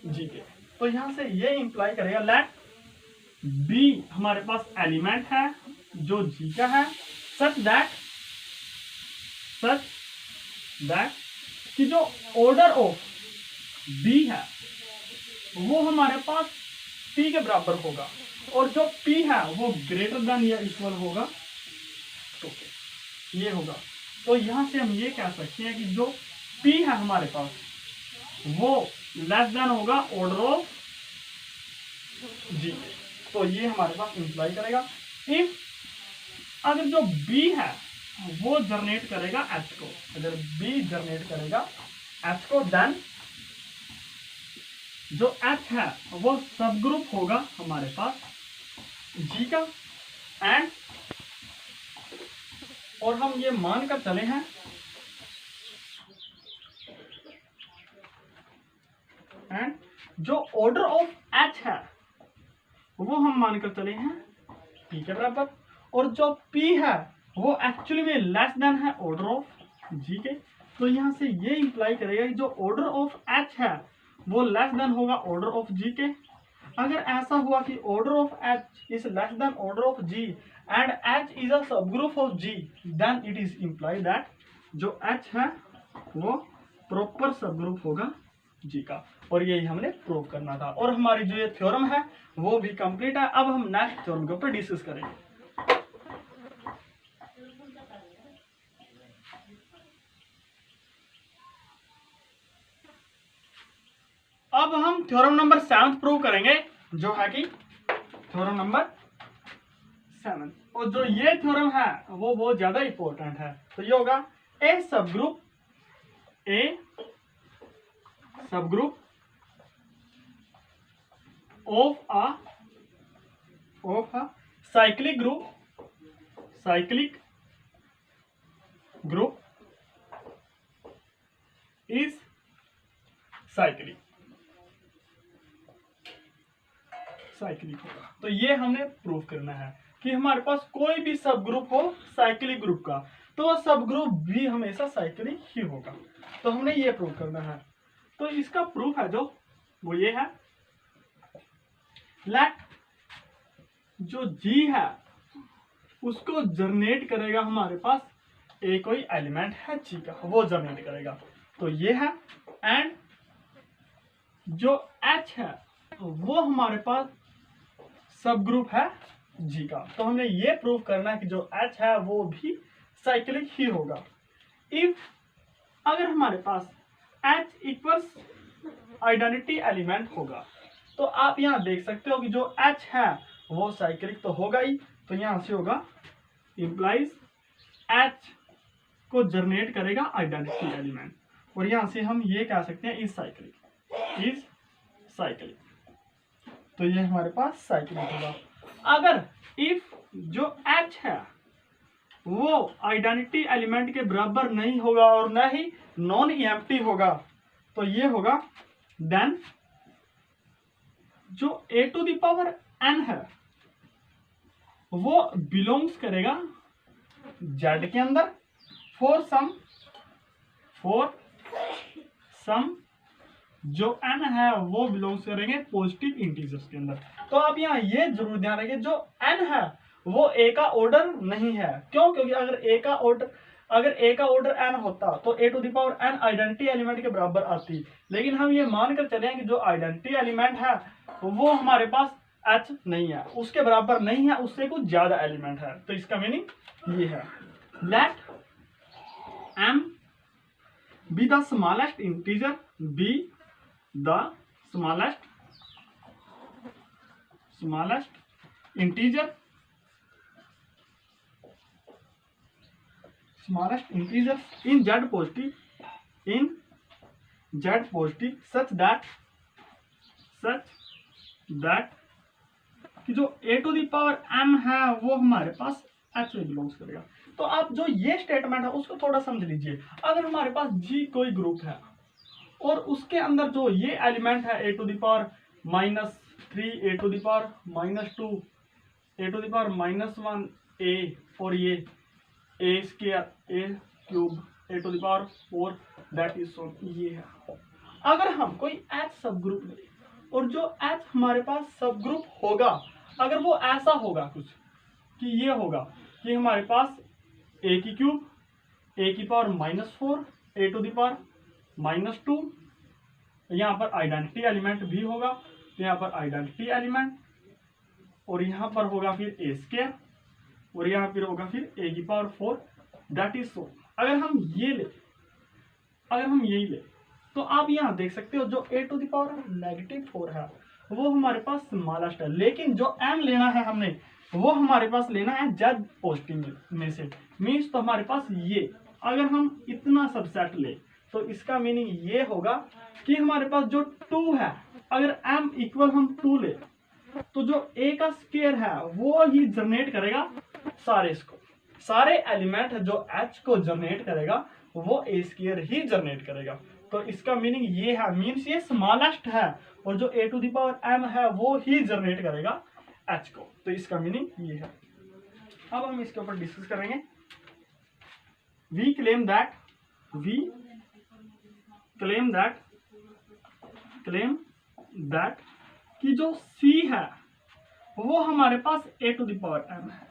g के। तो यहां से ये इंप्लाई करेगा लेट b हमारे पास एलिमेंट है जो g का है, सच दैट कि जो ऑर्डर ऑफ बी है वो हमारे पास पी के बराबर होगा, और जो पी है वो ग्रेटर देन या इक्वल होगा तो ये होगा। तो यहां से हम ये कह सकते हैं कि जो पी है हमारे पास वो लेस देन होगा ऑर्डर ऑफ जी। तो ये हमारे पास इंप्लाई करेगा इफ अगर जो बी है वो जनरेट करेगा एच को, अगर बी जनरेट करेगा एच को, देन जो एच है वो सब ग्रुप होगा हमारे पास जी का, एंड और हम ये मानकर चले हैं एंड जो ऑर्डर ऑफ एच है वो हम मानकर चले हैं पी के बराबर, और जो पी है वो एक्चुअली में लेस देन है ऑर्डर ऑफ जी के। तो यहां से ये इंप्लाई करेगा कि जो ऑर्डर ऑफ एच है वो लेस देन होगा ऑर्डर ऑफ जी के। अगर ऐसा हुआ कि order of H is less than order of G and H is a subgroup of G, then it is imply that जो एच है वो प्रॉपर सब ग्रुप होगा जी का। और यही हमने प्रूव करना था, और हमारी जो ये थ्योरम है वो भी कंप्लीट है। अब हम नेक्स्ट थ्योरम के ऊपर डिस्कस करेंगे। अब हम थ्योरम नंबर 7 प्रूव करेंगे, जो है कि थ्योरम नंबर 7। और जो ये थ्योरम है वो बहुत ज्यादा इंपॉर्टेंट है। तो ये होगा ए सब group of a cyclic group is cyclic होगा। तो ये हमने प्रूव करना है कि हमारे पास कोई भी सब ग्रुप हो साइक्लिक ग्रुप का, तो वह सब ग्रुप भी हमेशा साइक्लिक ही होगा। तो हमने ये प्रूव करना है। तो इसका प्रूफ है जो वो ये है, लेट जो जी है उसको जनरेट करेगा हमारे पास कोई एलिमेंट है जी का, वो जनरेट करेगा। तो ये है, एंड जो एच है वो हमारे पास सब ग्रुप है जी का। तो हमने ये प्रूव करना है कि जो एच है वो भी साइक्लिक ही होगा। इफ अगर हमारे पास एच इक्वल्स आइडेंटिटी एलिमेंट होगा, तो आप यहां देख सकते हो कि जो एच है वो साइक्लिक तो होगा ही। तो यहां से होगा इंप्लाइज एच को जनरेट करेगा आइडेंटिटी एलिमेंट, और यहां से हम ये कह सकते हैं इज साइक्लिक। तो ये हमारे पास साइक्लिक होगा। अगर इफ जो एच है वो आइडेंटिटी एलिमेंट के बराबर नहीं होगा और न ही नॉन एम्प्टी होगा, तो ये होगा देन जो a to the power n है वो बिलोंग्स करेगा z के अंदर फॉर सम जो n है वो बिलोंग्स करेंगे पॉजिटिव इंटीजर्स के अंदर। तो आप यहाँ ये जरूर ध्यान रखिए जो n है वो a का ऑर्डर नहीं है। क्यों? क्योंकि अगर a का ऑर्डर n होता तो a to the power n identity element के बराबर आती, लेकिन हम ये मानकर चले हैं कि जो आइडेंटिटी एलिमेंट है वो हमारे पास h नहीं है, उसके बराबर नहीं है, उससे कुछ ज्यादा एलिमेंट है। तो इसका मीनिंग ये है, late m be the smallest integer, be the smallest integer in z positive such that कि जो a to the power m है वो हमारे पास h में बिलोंग्स करेगा। तो आप जो ये स्टेटमेंट है उसको थोड़ा समझ लीजिए। अगर हमारे पास g कोई ग्रुप है और उसके अंदर जो ये एलिमेंट है a to the power -3, a to the power -2, a to the power -1, a और ये a square, a cube, a to the power 4, that is so ये है। अगर हम कोई h सब ग्रुप ले और जो h हमारे पास सब ग्रुप होगा, अगर वो ऐसा होगा कुछ कि ये होगा कि हमारे पास a की क्यूब, a की power -4, a to the power -2, यहाँ पर आइडेंटिटी एलिमेंट भी होगा, तो यहाँ पर आइडेंटिटी एलिमेंट, और यहाँ पर होगा फिर ए स्क्वायर, और यहाँ फिर होगा फिर ए की पावर 4, दैट इज सो। अगर हम यही ले तो आप यहाँ देख सकते हो जो ए टू द पावर -4 है वो हमारे पास स्मॉलेस्ट है, लेकिन जो m लेना है हमने वो हमारे पास लेना है z पॉजिटिव में से, मीन्स तो हमारे पास ये, अगर हम इतना सबसेट ले तो इसका मीनिंग ये होगा कि हमारे पास जो 2 है, अगर m इक्वल हम 2 ले तो जो a का स्क्वायर है वो ही जनरेट करेगा सारे एलिमेंट जो h को जनरेट करेगा वो a स्क्वायर ही जनरेट करेगा। तो इसका मीनिंग ये है, मीन्स ये स्मॉलेस्ट है और जो a to the power m है वो ही जनरेट करेगा h को, तो इसका मीनिंग ये है। अब हम इसके ऊपर डिस्कस करेंगे। वी क्लेम दैट कि जो c है वो हमारे पास a to the power m है,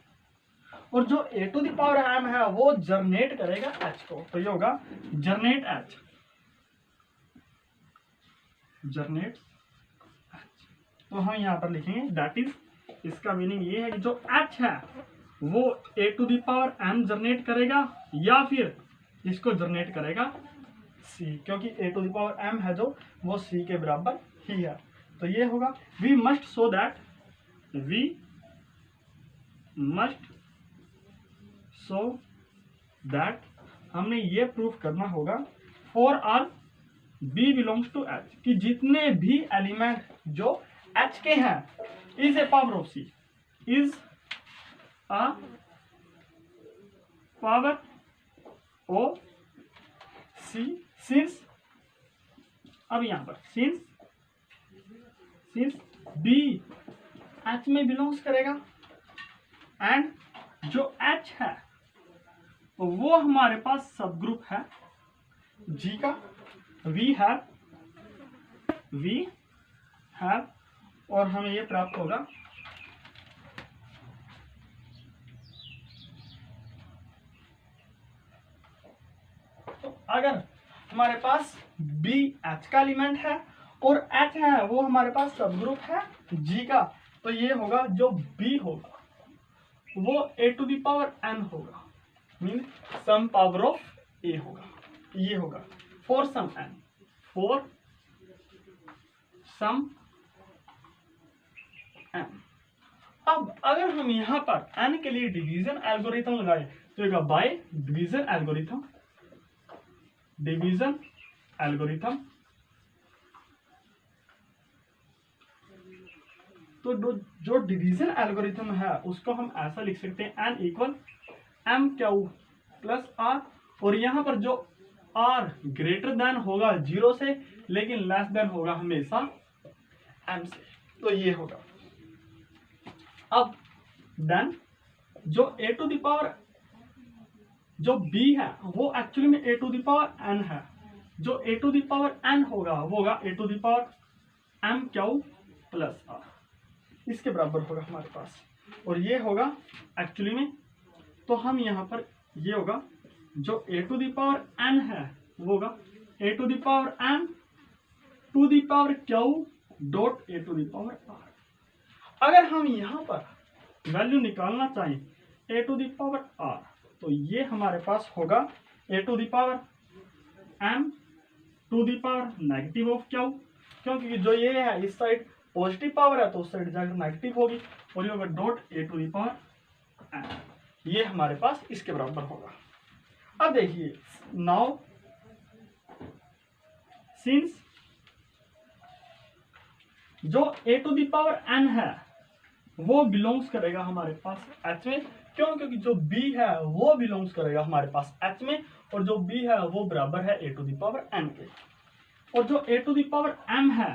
और जो a to the power m है वो जनरेट करेगा h को, तो ये होगा जनरेट h। तो हम यहाँ पर लिखेंगे दैट इज, इसका मीनिंग ये है कि जो h है वो a to the power m generate करेगा या फिर इसको जनरेट करेगा c, क्योंकि a to the power m है जो वो c के बराबर ही है। तो ये होगा वी मस्ट सो दैट हमने ये प्रूफ करना होगा for all b belongs to h, कि जितने भी एलिमेंट जो h के हैं is a power of c, is a power of c, since, अब यहां पर सिंस b h में बिलोंग्स करेगा एंड जो h है वो हमारे पास सब ग्रुप है g का, वी हैव और हमें ये प्राप्त होगा तो अगर हमारे पास b h का एलिमेंट है और h है वो हमारे पास सब ग्रुप है g का, तो ये होगा जो b होगा वो a to the power n होगा, mean some power of a होगा, ये होगा फॉर सम n। अब अगर हम यहाँ पर n के लिए डिवीजन एल्गोरिथम लगाए तो ये बाय डिवीजन एल्गोरिथम, तो जो डिवीजन एल्गोरिथम है उसको हम ऐसा लिख सकते हैं n equal m q plus r, और यहाँ पर जो r ग्रेटर देन होगा 0 से लेकिन लेस देन होगा हमेशा m से, तो ये होगा। अब देन जो a टू द पावर जो b है वो एक्चुअली में a to the power n है, जो a to the power n होगा वो होगा a to the power m q plus r, इसके बराबर होगा हमारे पास, और ये होगा एक्चुअली में, तो हम यहाँ पर ये होगा जो a to the power n है वो होगा a to the power m to the power q dot a to the power r। अगर हम यहाँ पर वैल्यू निकालना चाहें a to the power r, तो ये हमारे पास होगा a to the power m to the power negative of q, क्योंकि जो ये है इस साइड पॉजिटिव पावर है तो उस साइड जाकर नेगेटिव होगी, और ये होगा dot a to the power n, ये हमारे पास इसके बराबर होगा। अब देखिए नाउ सिंस जो a to the power n है वो बिलोंग्स करेगा हमारे पास h में, क्यों, क्योंकि जो b है वो बिलोंग्स करेगा हमारे पास h में, और जो b है वो बराबर है a to the power n के, और जो a to the power m है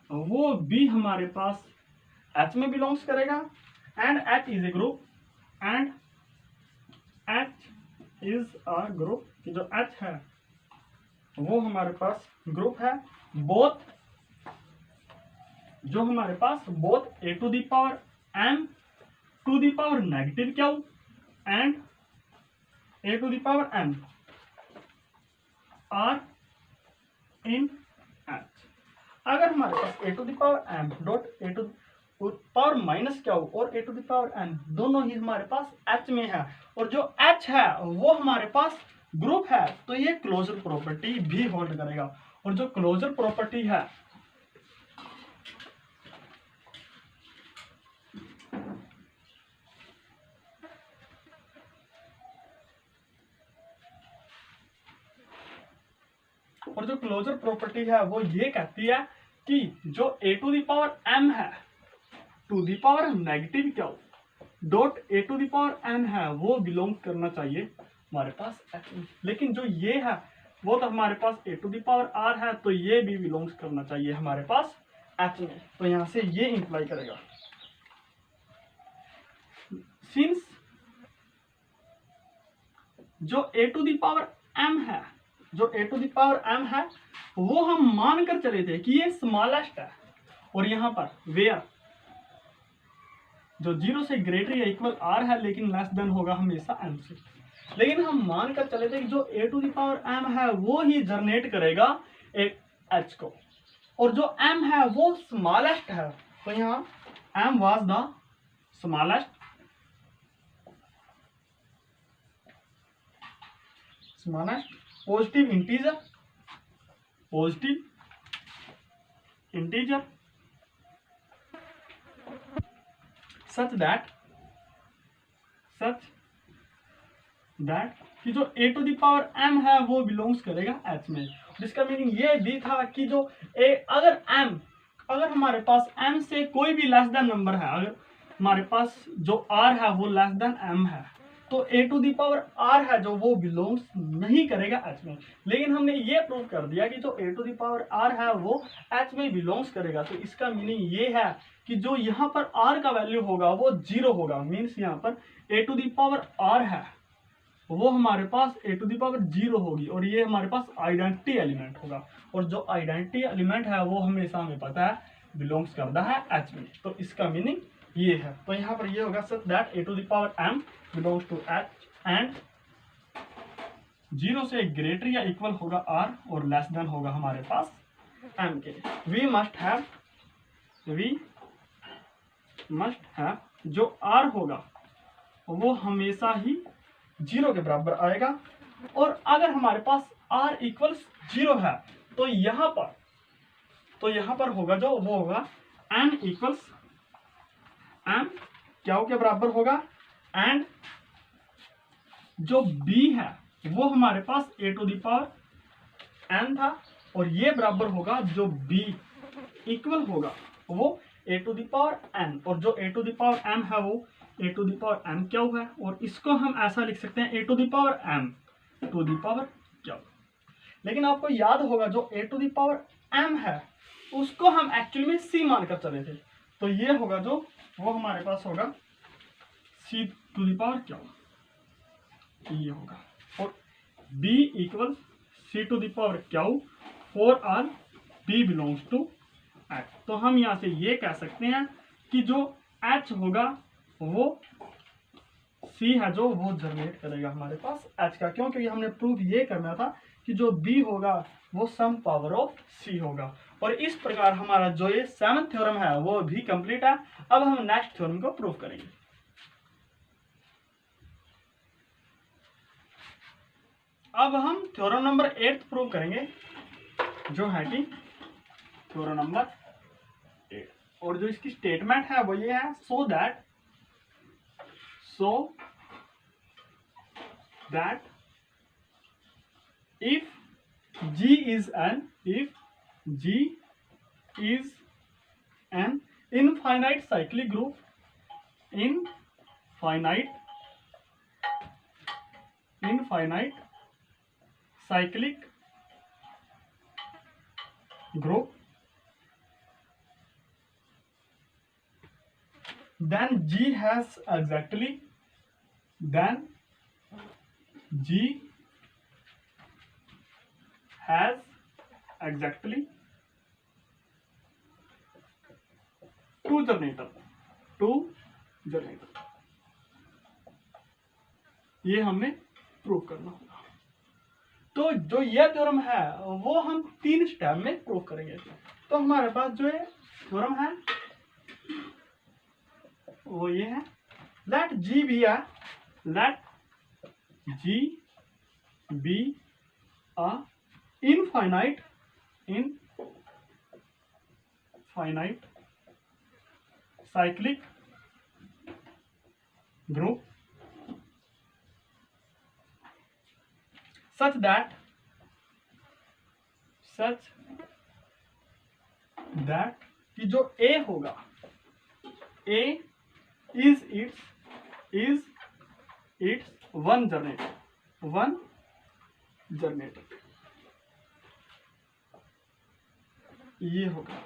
वो b हमारे पास h में बिलोंग्स करेगा, and h is a group, and h is a group, कि जो h है वो हमारे पास ग्रुप है बोथ, जो हमारे पास both a to the power m to the power negative q and a to the power m are in h, अगर हमारे पास a to the power m dot a to power minus क्या हो और a to the power n दोनों ही हमारे पास H में है, और जो एच है वो हमारे पास ग्रुप है, तो ये क्लोजर प्रॉपर्टी भी होल्ड करेगा। और जो क्लोजर प्रॉपर्टी है वो ये कहती है कि जो a to the power m है टू दी पावर नेगेटिव क्या dot a to the power n है वो बिलोंग करना चाहिए हमारे पास एच में। लेकिन जो ये है वो तो हमारे पास a to the power r है, तो ये भी बिलोंग्स करना चाहिए हमारे पास एच में। तो यहां से ये इंप्लाई करेगा सिंस जो a to the power m है वो हम मान कर चले थे कि ये स्मॉलेस्ट है, और यहां पर वेयर जो 0 से ग्रेटर या इक्वल आर है लेकिन लेस देन होगा हमेशा एम से। लेकिन हम मान कर चले थे कि जो a to the power m है वो ही जनरेट करेगा एच को, और जो एम है वो स्मॉलेस्ट है, तो यहाँ m was the smallest positive integer such that कि जो a to the power m है वो बिलोंग्स करेगा एच में। जिसका मीनिंग ये भी था कि जो अगर हमारे पास एम से कोई भी लेस देन नंबर है, अगर हमारे पास जो आर है वो लेस देन एम है, तो a to the power r है जो वो बिलोंग्स नहीं करेगा एच में। लेकिन हमने ये प्रूव कर दिया कि जो a to the power r है वो एच में बिलोंग्स करेगा। तो इसका मीनिंग ये है कि जो यहाँ पर आर का वैल्यू होगा वो 0 होगा। मीन्स यहाँ पर ए टू दी पावर आर है वो हमारे पास ए टू दी पावर 0 होगी, और ये हमारे पास आइडेंटिटी एलिमेंट होगा, और जो आइडेंटिटी एलिमेंट है वो हमेशा हमें पता है बिलोंग्स करता है एच में। तो इसका मीनिंग ये है। तो यहाँ पर ये होगा such that a to the power m belongs to h and 0 से ग्रेटर या इक्वल होगा आर और लेस देन होगा हमारे पास एम के। वी मस्ट हैव जो आर होगा वो हमेशा ही 0 के बराबर आएगा, और अगर हमारे पास आर इक्वल्स 0 है तो यहाँ पर होगा जो वो होगा एन इक्वल्स एम क्या के बराबर होगा, एंड जो बी है वो हमारे पास a to the power N था, और ये बराबर होगा जो बी इक्वल होगा वो a to the power n, और जो a to the power m है वो a to the power m क्या है, और इसको हम ऐसा लिख सकते हैं a to the power m to the power क्या। लेकिन आपको याद होगा जो a to the power m है उसको हम एक्चुअली में सी मानकर चले थे, तो ये होगा जो वो हमारे पास होगा सी टू द पावर क्या ये होगा, और b equal c to the power क्या for r b belongs to H. तो हम यहाँ से ये कह सकते हैं कि जो h होगा वो c है जो वो जनरेट करेगा हमारे पास h का। क्यों? क्योंकि हमने प्रूफ ये करना था कि जो b होगा वो सम पावर ऑफ c होगा। और इस प्रकार हमारा जो ये 7th थ्योरम है वो भी कंप्लीट है। अब हम नेक्स्ट थ्योरम को प्रूव करेंगे। अब हम थ्योरम नंबर 8 प्रूव करेंगे, जो है कि थ्योरम नंबर 8, और जो इसकी स्टेटमेंट है वो ये है so that if G is an infinite cyclic group, cyclic group, then G has exactly two generator। ये हमने प्रूव करना होगा। तो जो ये थ्योरम है वो हम 3 स्टेप में प्रूव करेंगे। तो हमारे पास जो है थ्योरम है वो ये है, let G be a infinite cyclic group such that कि जो A होगा, A is its one generator ये होगा।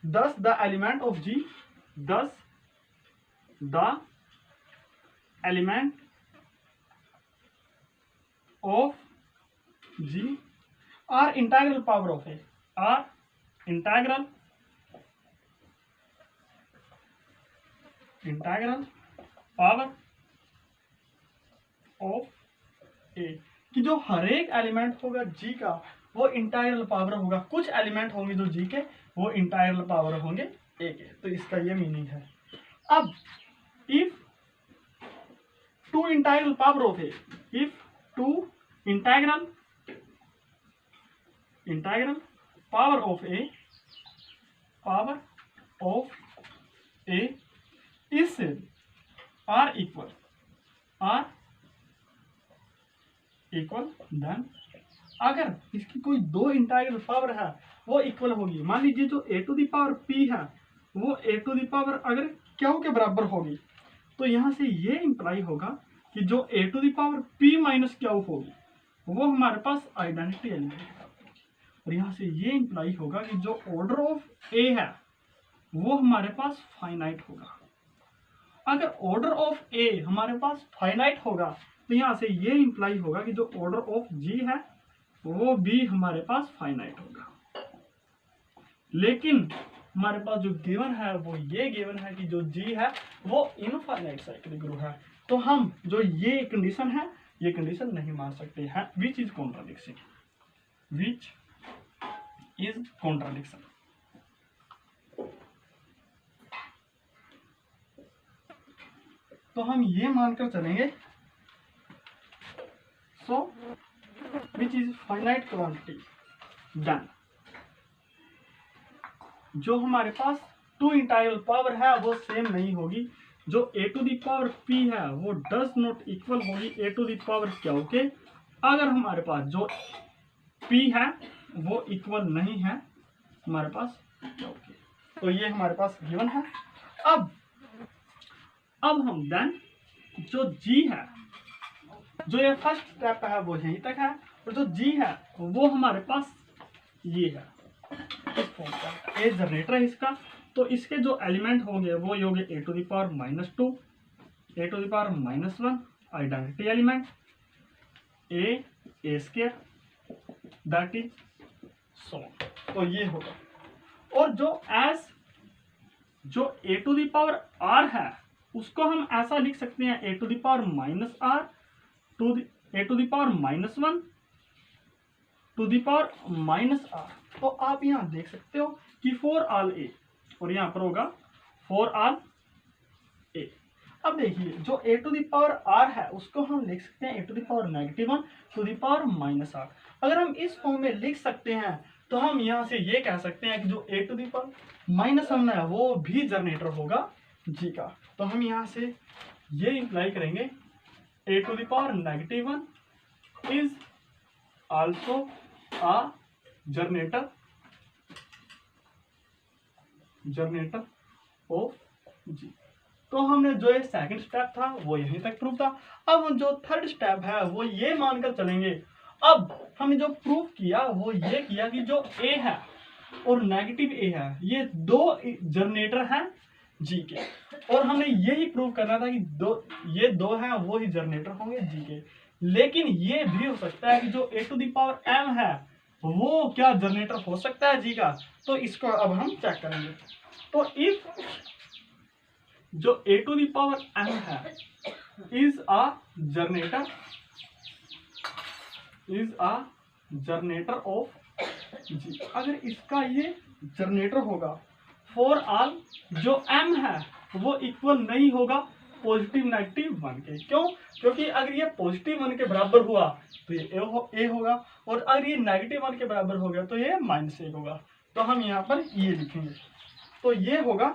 Thus the element of G are integral power of A, are integral power of a, कि जो हर एक एलिमेंट होगा जी का वो इंटायरल पावर होगा, कुछ एलिमेंट होंगे जो जी के वो इंटायरल पावर होंगे ए के। तो इसका ये मीनिंग है। अब if two integral power of a, if two integral power of a is are equal then अगर इसकी कोई दो इंटायरल पावर है वो इक्वल होगी, मान लीजिए जो a to the power P है वो ए टू द पावर अगर क्यू के बराबर होगी, तो यहां से ये इंप्लाई होगा कि जो a to the power p minus q होगी वो हमारे पास आइडेंटिटी एलिमेंट है। और यहां से ये इंप्लाई होगा कि जो ऑर्डर ऑफ ए है वो हमारे पास फाइनाइट होगा। अगर ऑर्डर ऑफ ए हमारे पास फाइनाइट होगा तो यहां से ये इंप्लाई होगा कि जो ऑर्डर ऑफ जी है वो भी हमारे पास फाइनाइट होगा। लेकिन हमारे पास जो गिवन है वो ये गिवन है कि जो जी है वो इनफाइनाइट साइक्लिक ग्रुप है। तो हम जो ये कंडीशन है ये कंडीशन नहीं मान सकते हैं, विच इज कॉन्ट्राडिक्शन। तो हम ये मानकर चलेंगे so which is finite quantity, done. जो हमारे पास टू इंटायरल पावर है वो सेम नहीं होगी, जो a to the power P है वो डज नॉट इक्वल होगी ए टू दी पावर क्यू के। अगर हमारे पास जो पी है वो इक्वल नहीं है हमारे पास क्यू के, तो ये हमारे पास गिवन है। अब हम देन जो जी है, जो ये फर्स्ट स्टेप है वो यहीं तक है, और जो जी है वो हमारे पास ये है, इस फॉर्म का ए जनरेटर है इसका। तो इसके जो एलिमेंट होंगे वो ये होंगे a to the power -2, a to the power -1 identity element, a square, that is so. तो ये होगा। और जो a to the power r है उसको हम ऐसा लिख सकते हैं a to the power -r to a to the power -1 to the power -r। तो आप यहां देख सकते हो कि 4 ऑल ए और यहां पर होगा 4 ऑल ए। अब देखिए जो a to the power r है उसको हम लिख सकते हैं a to the power -1 to the power -r। अगर हम इस फॉर्म में लिख सकते हैं तो हम यहां से ये कह सकते हैं कि जो ए टू द पावर -1 है वो भी जनरेटर होगा जी का। तो हम यहां से ये इंप्लाई करेंगे a to the power -1 is also a generator of G. तो हमने जो ये सेकंड स्टेप था वो यहीं तक प्रूफ था। अब हम जो थर्ड स्टेप है वो ये मानकर चलेंगे। अब हमने जो प्रूफ किया वो ये किया कि जो ए है और नेगेटिव ए है ये दो जनरेटर हैं जी के, और हमें यही प्रूव करना था कि ये दो हैं वो ही जनरेटर होंगे जी के। लेकिन ये भी हो सकता है कि जो a to the power m है वो क्या जनरेटर हो सकता है जी का। तो इसको अब हम चेक करेंगे। तो इफ जो a to the power m है is a generator is a generator of G. अगर इसका ये जनरेटर होगा फॉर ऑल जो m है वो इक्वल नहीं होगा पॉजिटिव नेगेटिव 1 के। क्यों? क्योंकि अगर ये पॉजिटिव 1 के बराबर हुआ तो ये ए होगा, और अगर ये नेगेटिव 1 के बराबर हो गया तो ये -1 होगा। तो हम यहाँ पर ये लिखेंगे, तो ये होगा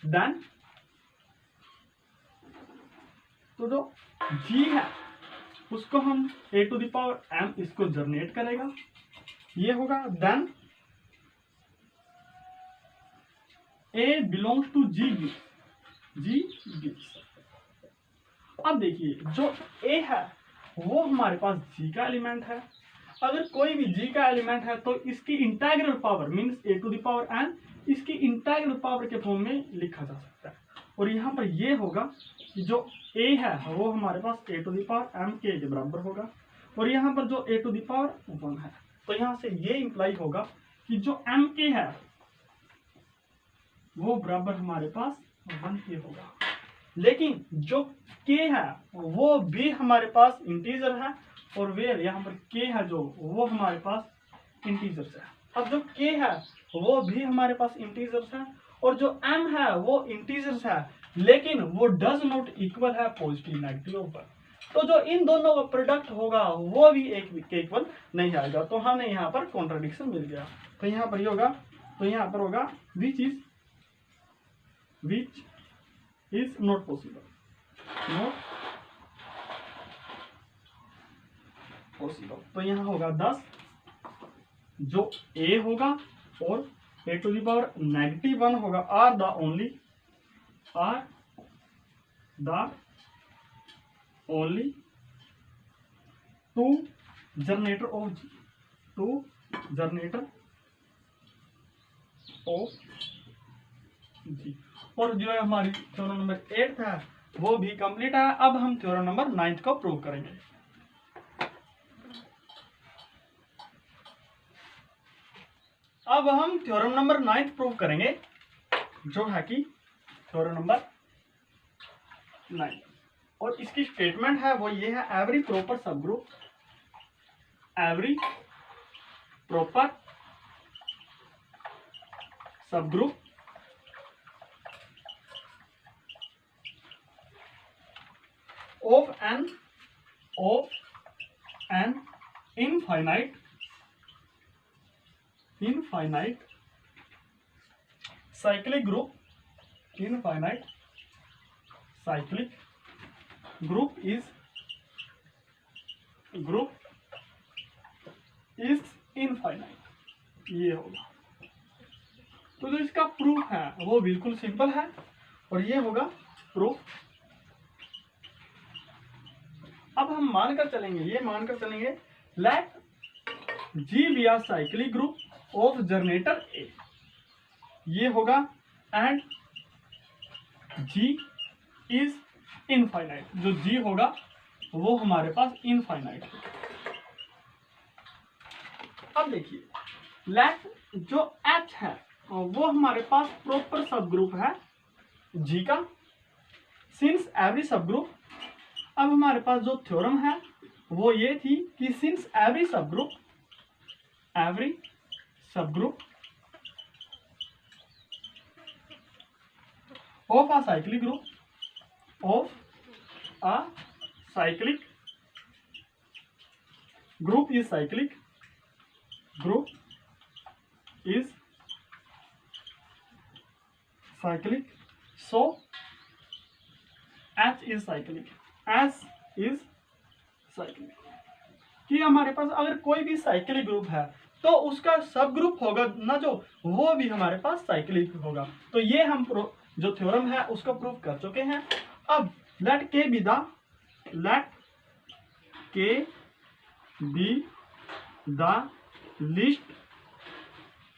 देन, तो जो g है उसको हम a⁴m इसको जनरेट करेगा, ये होगा then a belongs to g gives। अब देखिए जो a है वो हमारे पास g का एलिमेंट है। अगर कोई भी g का एलिमेंट है तो इसकी इंटीग्रल पावर मींस a⁴n इसकी इंटीग्रल पावर के फॉर्म में लिखा जा सकता है। और यहाँ पर ये होगा कि जो a है वो हमारे पास a⁴m के बराबर होगा, और यहाँ पर जो a⁴1 है, तो यहाँ से ये इंप्लाई होगा कि जो m के है वो बराबर हमारे पास 1 के होगा। लेकिन जो k है वो भी हमारे पास इंटीजर है, और वेयर यहाँ पर k है जो वो हमारे पास इंटीजर्स है। अब जो k है वो भी हमारे पास इंटीजर्स है, और जो m है वो इंटीजर्स है, लेकिन वो डज नॉट इक्वल है पॉजिटिव नेगेटिव पर। तो जो इन दोनों का प्रोडक्ट होगा वो भी एक के इक्वल नहीं आएगा। तो हमें यहाँ पर कॉन्ट्रडिक्शन मिल गया। तो यहाँ पर ये होगा, तो यहाँ पर होगा विच इज नॉट पॉसिबल, तो यहाँ होगा 10 जो a होगा, और a⁴1 होगा are the only two generator of G. और जो है हमारी थ्योरम नंबर 8 है वो भी कंप्लीट है। अब हम थ्योरम नंबर 9 को प्रूव करेंगे। अब हम थ्योरम नंबर 9 प्रूव करेंगे, जो है कि थ्योरम नंबर 9, और इसकी स्टेटमेंट है वो ये है, every proper subgroup of an infinite cyclic group is infinite, ये होगा। तो जो इसका प्रूफ है वो बिल्कुल सिंपल है, और ये होगा प्रूफ। अब हम मानकर चलेंगे let G be are cyclic group of generator A, ये होगा, एंड G इज इनफाइनाइट। जो G होगा वो हमारे पास इनफाइनाइट है। अब देखिए लेट जो H है वो हमारे पास प्रॉपर सब ग्रुप है G का, सिंस एवरी सब ग्रुप। अब हमारे पास जो थ्योरम है वो ये थी कि सिंस एवरी सब group of a cyclic group is cyclic, so H is cyclic, कि हमारे पास अगर कोई भी साइक्लिक ग्रुप है तो उसका सब ग्रुप होगा ना जो, वो भी हमारे पास साइक्लिक होगा। तो ये हम जो थ्योरम है उसको प्रूव कर चुके हैं। अब लेट के be the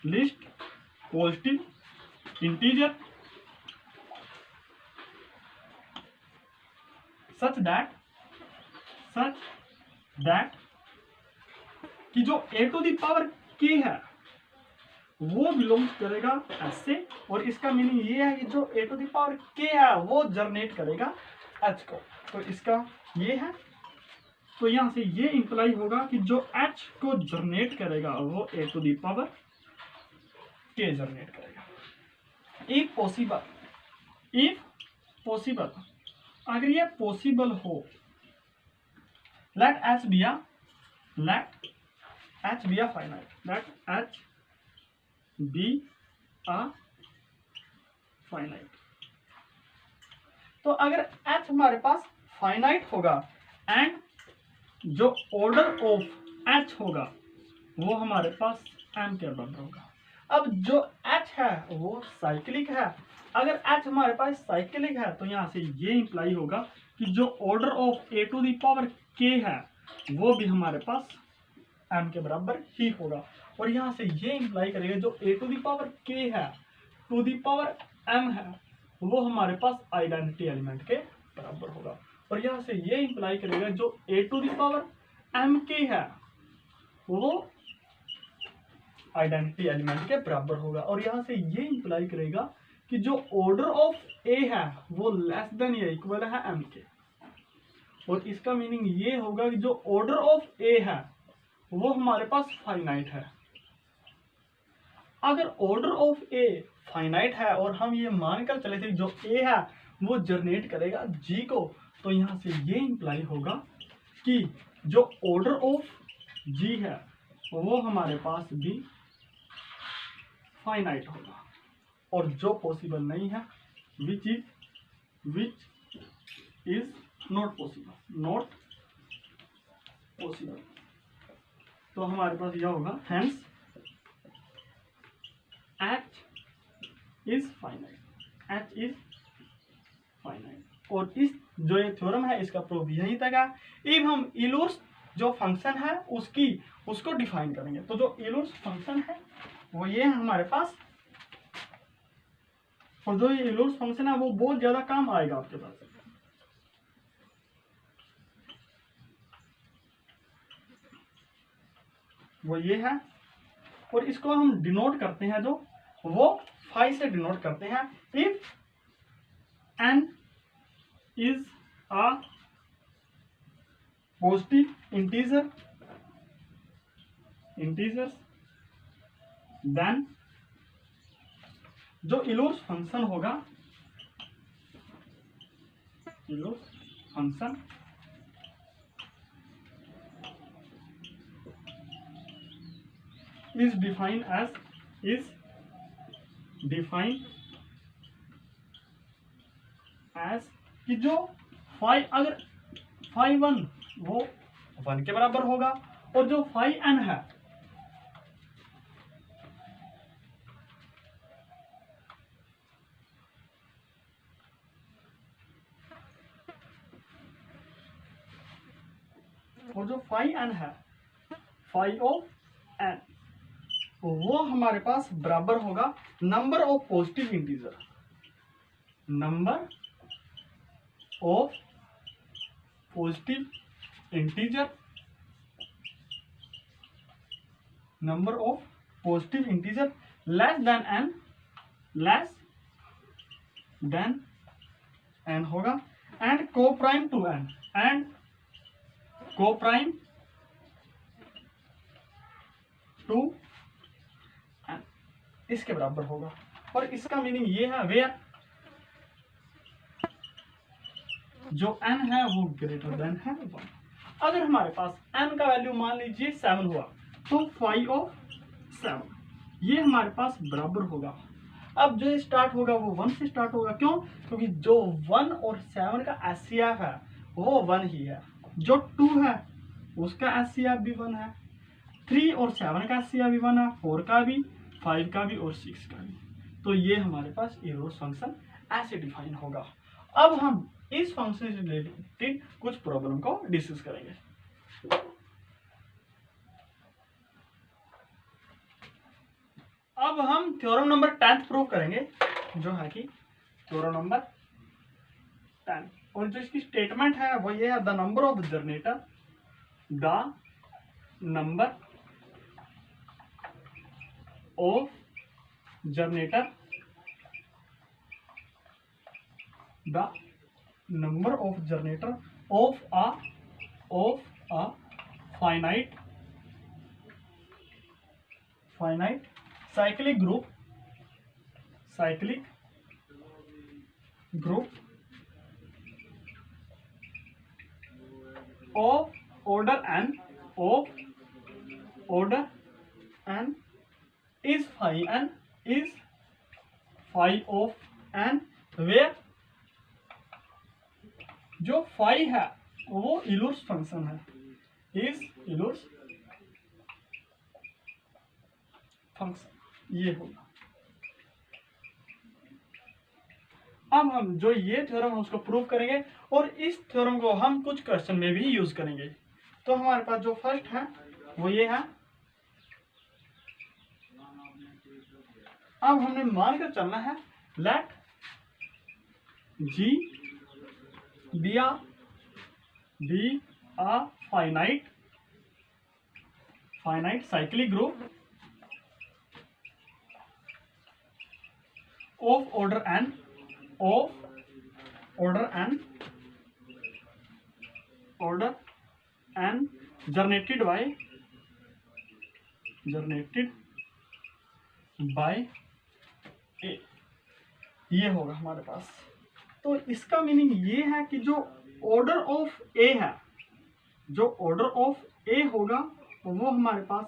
least positive integer such that कि जो a⁴k है वो बिलोंग्स करेगा S से, और इसका मीनिंग ये है कि जो a⁴k है वो जनरेट करेगा H को। तो इसका ये है तो यहां से ये इंप्लाई होगा कि जो H को जनरेट करेगा वो a to the power k generate करेगा। इफ पॉसिबल अगर ये पॉसिबल हो, let H be a finite. तो अगर H हमारे पास फाइनाइट होगा एंड जो ऑर्डर ऑफ H होगा वो हमारे पास m के बराबर होगा। अब जो H है वो साइक्लिक है। अगर H हमारे पास साइक्लिक है तो यहां से ये इंप्लाई होगा कि जो order of a to the power k है वो भी हमारे पास m के बराबर ही होगा। और यहां से ये इंप्लाई करेगा जो a to the power k है टू द पावर m है वो हमारे पास आइडेंटिटी एलिमेंट के बराबर होगा। और यहां से ये इंप्लाई करेगा जो a to the power m k है वो आइडेंटिटी एलिमेंट के बराबर होगा। और यहां से ये इंप्लाई करेगा कि जो ऑर्डर ऑफ a है वो लेस देन या इक्वल है m के। और इसका मीनिंग ये होगा कि जो ऑर्डर ऑफ a है वो हमारे पास फाइनाइट है। अगर ऑर्डर ऑफ a फाइनाइट है और हम ये मानकर चले थे जो a है वो जनरेट करेगा g को, तो यहां से ये इंप्लाई होगा कि जो ऑर्डर ऑफ g है वो हमारे पास भी फाइनाइट होगा। और जो पॉसिबल नहीं है विच इज नॉट पॉसिबल तो हमारे पास यह होगा हेंस H इज फाइनाइट। और इस जो ये थ्योरम है इसका प्रूफ यही तक है। अब हम इलूर्स जो फंक्शन है उसको डिफाइन करेंगे। तो जो इलूर्स फंक्शन है वो ये है हमारे पास, और जो ये इलूर्स फंक्शन है वो बहुत ज्यादा काम आएगा आपके पास। वो ये है और इसको हम डिनोट करते हैं जो वो फाई से डिनोट करते हैं। If n is a positive integer then जो इलोस फंक्शन होगा, Euler's function is defined as कि जो फाई अगर फाई 1 वो 1 के बराबर होगा और जो फाई n है और जो फाई n है फाई ऑफ n वो हमारे पास बराबर होगा number of positive integer, number of positive integer less than n होगा and coprime to n and coprime to n इसके बराबर होगा। और इसका मीनिंग ये है वेयर जो n है वो ग्रेटर देन है 1। अगर हमारे पास n का वैल्यू मान लीजिए 7 हुआ तो फाई ऑफ 7 ये हमारे पास बराबर होगा। अब जो स्टार्ट होगा वो 1 से स्टार्ट होगा। क्यों? क्योंकि जो 1 और 7 का एचसीएफ है वो 1 ही है, जो 2 है उसका एचसीएफ भी 1 है, 3 और 7 का एचसीएफ भी 1 है, 4 का भी, 5 का भी और 6 का भी। तो ये हमारे पास इरोस फंक्शन ऐसे डिफाइन होगा। अब हम इस फंक्शन से रिलेटेड कुछ प्रॉब्लम को डिस्कस करेंगे। अब हम थ्योरम नंबर 10 प्रूव करेंगे, जो है कि थ्योरम नंबर 10। और जो इसकी स्टेटमेंट है वो ये है the number of generator of a finite cyclic group of order n is phi of n, where जो फाई है वो इलुर्स फंक्शन है, इज इलुर्स फंक्शन, ये होगा। अब हम जो ये थ्योरम है उसको प्रूव करेंगे और इस थ्योरम को हम कुछ क्वेश्चन में भी यूज करेंगे। तो हमारे पास जो फर्स्ट है वो ये है। अब हमने मानकर चलना है let G be a finite cyclic group of order n generated by a, ये होगा हमारे पास। तो इसका मीनिंग ये है कि जो ऑर्डर ऑफ ए है, जो ऑर्डर ऑफ ए होगा वो हमारे पास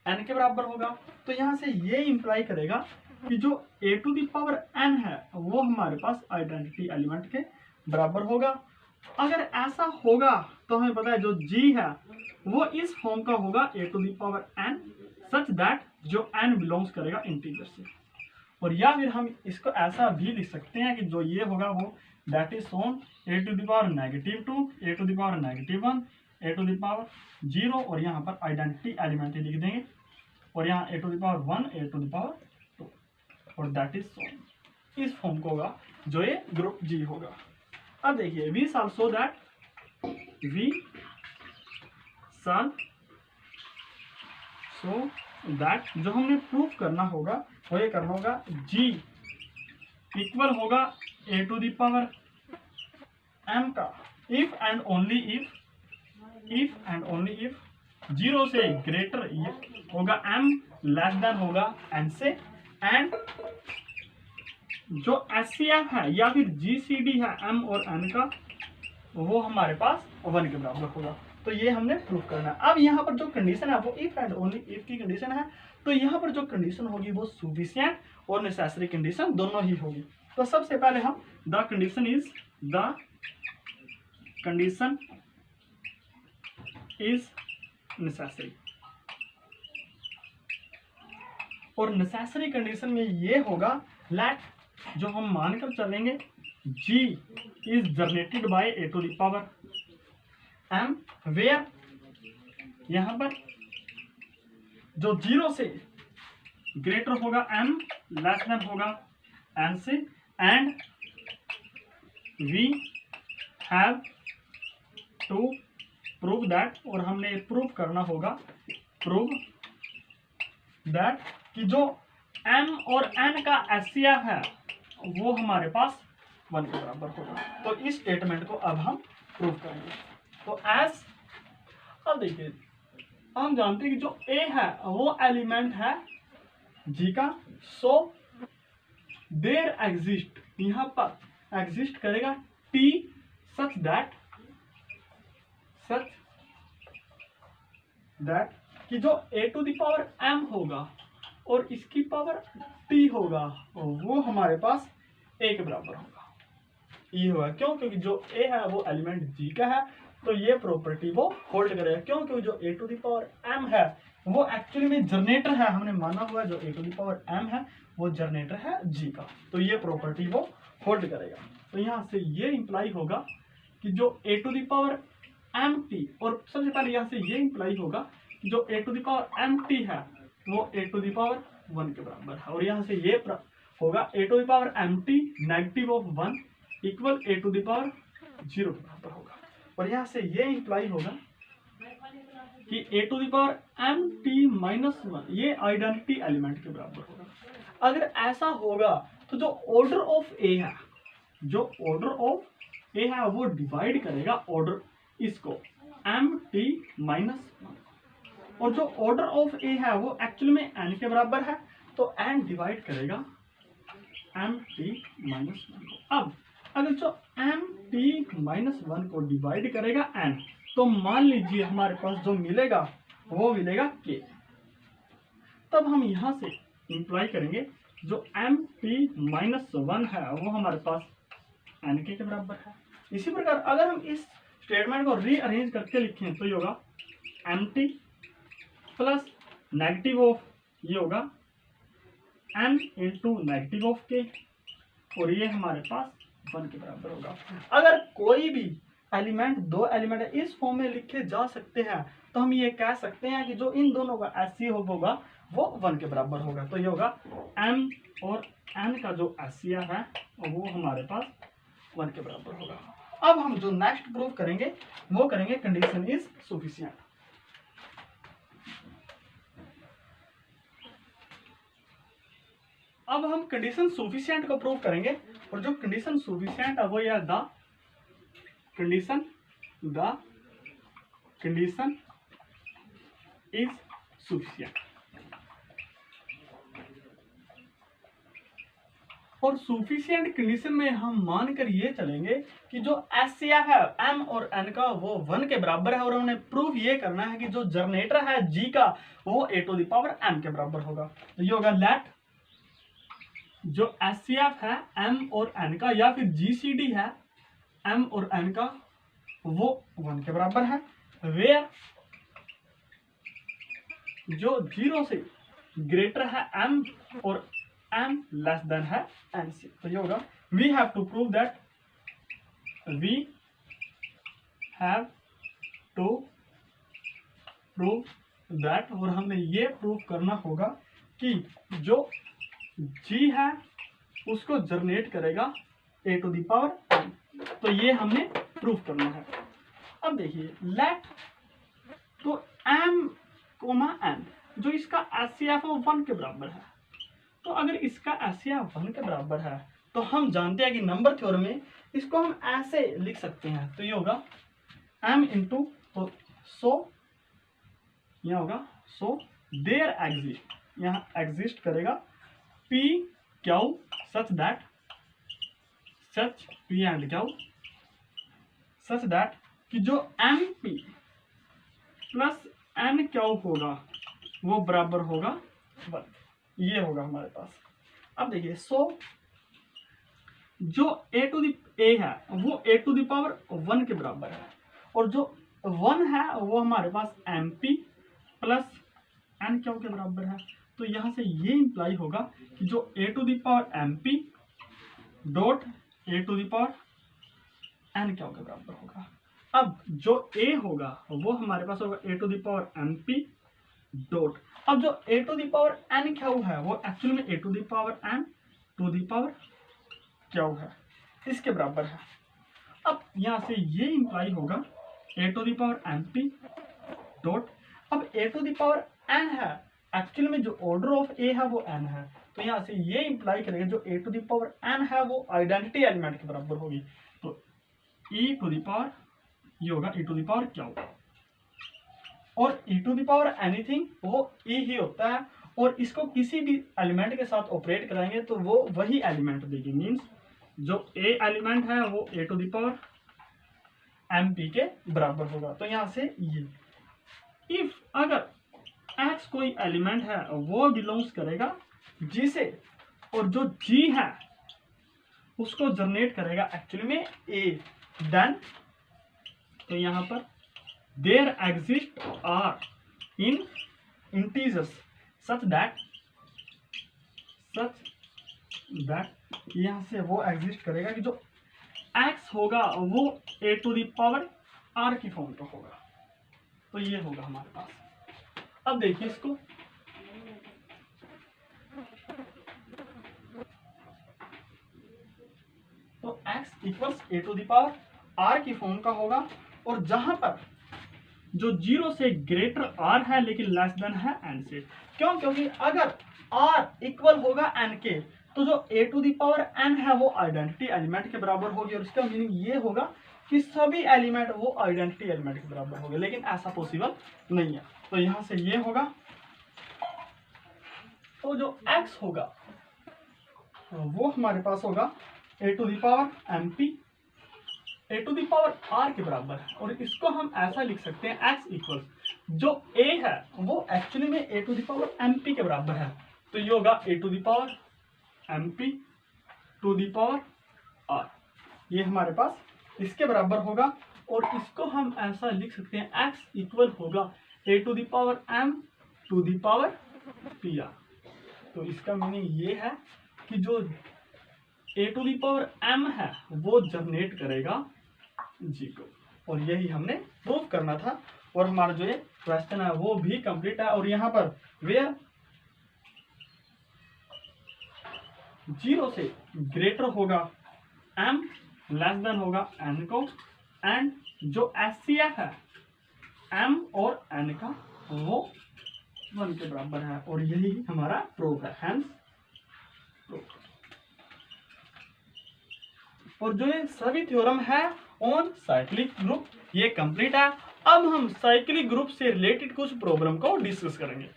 n के बराबर होगा। तो यहां से ये इंप्लाई करेगा कि जो a to the power n है वो हमारे पास आइडेंटिटी एलिमेंट के बराबर होगा। अगर ऐसा होगा तो हमें पता है जो g है वो इस फॉर्म का होगा a to the power n such that जो n बिलोंग्स करेगा इंटीजर से। और या फिर हम इसको ऐसा भी लिख सकते हैं कि जो ये होगा वो that is so on a to the power -2, a to the power -1, a to the power 0 और यहाँ पर आइडेंटिटी एलिमेंट लिख देंगे और यहाँ a to the power 1, a to the power 2 और दैट इज सोन। इस फॉर्म को होगा जो ये ग्रुप जी होगा। अब देखिए वी शैल शो दैट जो हमने प्रूफ करना होगा वो ये करना होगा g इक्वल होगा a to the power m का इफ एंड ओनली इफ 0 से ग्रेटर होगा m लेस देन होगा n से, एंड जो SCF है या फिर GCD है m और n का वो हमारे पास 1 के बराबर होगा। तो ये हमने प्रूफ करना है। अब यहाँ पर जो कंडीशन है वो इफ एंड ओनली इफ की कंडीशन है। तो यहाँ पर जो कंडीशन होगी वो सफिशिएंट और नेसेसरी कंडीशन दोनों ही होगी। तो सबसे पहले हम द कंडीशन इज नेसेसरी, और नेसेसरी कंडीशन में ये होगा लेट जो हम मानकर चलेंगे g is generated by a to the power m, where यहाँ पर जो 0 से ग्रेटर होगा m लेस देन होगा n से, and we have to prove that, और हमने प्रूव करना होगा प्रूव दैट कि जो m और n का SCF है वो हमारे पास 1 के बराबर होगा। तो इस स्टेटमेंट को अब हम प्रूव करेंगे। तो एज अब देखिए हम जानते हैं कि जो a है वो एलिमेंट है g का, सो देयर एग्जिस्ट, यहाँ पर एग्जिस्ट करेगा t सच दैट कि जो a to the power m होगा और इसकी पावर t होगा वो हमारे पास a के बराबर होगा। ये होगा क्यों? क्योंकि जो a है वो एलिमेंट g का है, तो ये प्रॉपर्टी वो होल्ड करेगा। क्यों? क्योंकि जो a to the power m है वो एक्चुअली में जनरेटर है। हमने माना हुआ जो a to the power m है वो जनरेटर है g का, तो ये प्रॉपर्टी वो होल्ड करेगा। तो यहाँ से ये इंप्लाई होगा कि जो a to the power mt, और सबसे पहले यहाँ से ये इंप्लाई होगा कि जो a to the power mt है वो a टू द पावर 1 के बराबर है, और यहाँ से ये होगा a to the power mt negative of 1 equal a to the power 0 के बराबर होगा। और यहाँ से ये इंप्लाई होगा कि a to the power mt-1 ये आइडेंटिटी एलिमेंट के बराबर होगा। अगर ऐसा होगा तो जो ऑर्डर ऑफ a है, जो ऑर्डर ऑफ a है वो डिवाइड करेगा ऑर्डर इसको, एम टी माइनस 1 और जो ऑर्डर ऑफ ए है वो एक्चुअली में एन के बराबर है, तो एन डिवाइड करेगा एम टी माइनस 1 को। अब अगर जो एम टी माइनस 1 को डिवाइड करेगा एन, तो मान लीजिए हमारे पास जो मिलेगा वो मिलेगा के। तब हम यहां से इंप्लाई करेंगे जो एम टी माइनस 1 है वो हमारे पास एन के बराबर है। इसी प्रकार अगर हम इस स्टेटमेंट को रीअरेंज करके लिखें तो ये होगा m t plus negative of ये होगा एन इंटू नेगेटिव ऑफ के, और ये हमारे पास 1 के बराबर होगा। अगर कोई भी एलिमेंट, दो एलिमेंट इस फॉर्म में लिखे जा सकते हैं, तो हम ये कह सकते हैं कि जो इन दोनों का एचसीएफ होगा वो 1 के बराबर होगा। तो ये होगा m और n का जो एचसीएफ है वो हमारे पास 1 के बराबर होगा। अब हम जो नेक्स्ट प्रूव करेंगे वो करेंगे कंडीशन इज सफिशिएंट। अब हम कंडीशन सफिशिएंट को प्रूव करेंगे, और जो कंडीशन सफिशिएंट है वो यह द कंडीशन इज सफिशिएंट। और सफिशिएंट कंडीशन में हम मानकर ये चलेंगे कि जो एचसीएफ है एम और एन का वो 1 के बराबर है, और हमने प्रूफ ये करना है कि जो जनरेटर है जी का वो a to the power M के बराबर होगा। तो ये होगा लेट जो एचसीएफ है एम और एन का या फिर जीसीडी है एम और एन का वो 1 के बराबर है, वेयर जो 0 से ग्रेटर है एम और एम लेस देन है एन से। तो ये होगा we have to prove that और हमने ये प्रूव करना होगा कि जो जी है उसको जनरेट करेगा ए टू द पावर एन। तो ये हमने प्रूव करना है। अब देखिए लेट तो एम कोमा एन जो इसका एचसीएफ 1 के बराबर है, तो अगर इसका एचसीएफ 1 के बराबर है तो हम जानते हैं कि नंबर थ्योरम में इसको हम ऐसे लिख सकते हैं। तो ये होगा m इंटू तो सो यह होगा सो देयर एग्जिस्ट, यहाँ एग्जिस्ट करेगा p क्यू सच p एंड क्यू सच दैट कि जो m p plus n q होगा वो बराबर होगा 1। ये होगा हमारे पास। अब देखिए सो जो ए टू द ए है वो ए टू द पावर 1 के बराबर है, और जो 1 है वो हमारे पास m p plus n q के बराबर है। तो यहां से ये इंप्लाई होगा कि जो a to the power m p dot a to the power n q के बराबर होगा। अब जो ए होगा वो हमारे पास होगा a to the power m p dot, अब जो a to the power n q है वो एक्चुअली में a to the power n to the power q है, इसके बराबर है। अब यहां से ये इंप्लाई होगा a to the power m p dot, अब a to the power n है एक्चुअली में जो ऑर्डर ऑफ ए है वो एन है, तो यहां से ये इंप्लाई करेगा जो a to the power n है वो आइडेंटिटी एलिमेंट के बराबर होगी। तो ई टू द पावर ये होगा ई टू द पावर क्यू, और ई टू द पावर एनीथिंग वो ई ही होता है, और इसको किसी भी एलिमेंट के साथ ऑपरेट कराएंगे तो वो वही एलिमेंट देगी। मींस जो ए एलिमेंट है वो a to the power m p के बराबर होगा। तो यहां से ये इफ अगर एक्स कोई एलिमेंट है वो बिलोंग्स करेगा जी से, और जो जी है उसको जनरेट करेगा एक्चुअली में ए, देन तो यहां पर there exist r in integers such that यहां से वो एग्जिस्ट करेगा कि जो x होगा वो a to the power r की फॉर्म का होगा। तो ये होगा हमारे पास। अब देखिए इसको तो x equals a to the power r की फॉर्म का होगा, और जहां पर जो 0 से ग्रेटर r है लेकिन लेस देन है n से। क्यों? क्योंकि अगर r इक्वल होगा n के तो जो a to the power n है वो आइडेंटिटी एलिमेंट के बराबर होगी, और इसका मीनिंग ये होगा कि सभी एलिमेंट वो आइडेंटिटी एलिमेंट के बराबर होंगे, लेकिन ऐसा पॉसिबल नहीं है। तो यहां से ये होगा, तो जो x होगा वो हमारे पास होगा a to the power mp a to the power r के बराबर है। और इसको हम ऐसा लिख सकते हैं x इक्वल, जो a है वो एक्चुअली में a to the power mp के बराबर है, तो ये होगा a to the power mp to the power r, ये हमारे पास इसके बराबर होगा। और इसको हम ऐसा लिख सकते हैं x इक्वल होगा a to the power m to the power pr। तो इसका मीनिंग ये है कि जो a to the power m है वो जनरेट करेगा g को, और यही हमने प्रूव करना था। और हमारा जो ये क्वेश्चन है वो भी कंप्लीट है। और यहाँ पर वेयर 0 से ग्रेटर होगा m, लेस देन होगा n को, एंड जो SCF है m और n का वो 1 के बराबर है, और यही हमारा प्रूफ है, हैंस प्रूफ। और जो ये सभी थ्योरम है ऑन साइक्लिक ग्रुप ये कंप्लीट है। अब हम साइक्लिक ग्रुप से रिलेटेड कुछ प्रॉब्लम को डिस्कस करेंगे।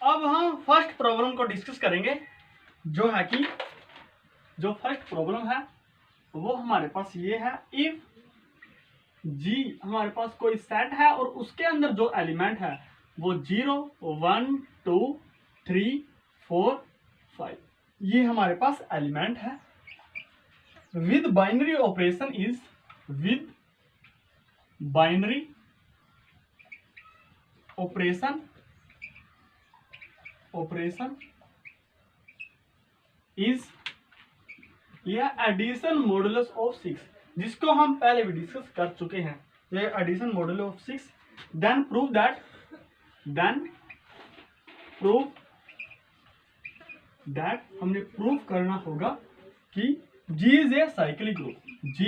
अब हम फर्स्ट प्रॉब्लम को डिस्कस करेंगे, जो है कि जो फर्स्ट प्रॉब्लम है वो हमारे पास ये है, इफ G हमारे पास कोई सेट है और उसके अंदर जो एलिमेंट है वो 0, 1, 2, 3, 4, 5 ये हमारे पास एलिमेंट है। With binary operation is, with binary operation is यह एडिशन मॉडुलस ऑफ 6, जिसको हम पहले भी डिस्कस कर चुके हैं, ये addition modulus of 6। Then prove that हमने प्रूव करना होगा कि G is a cyclic group, G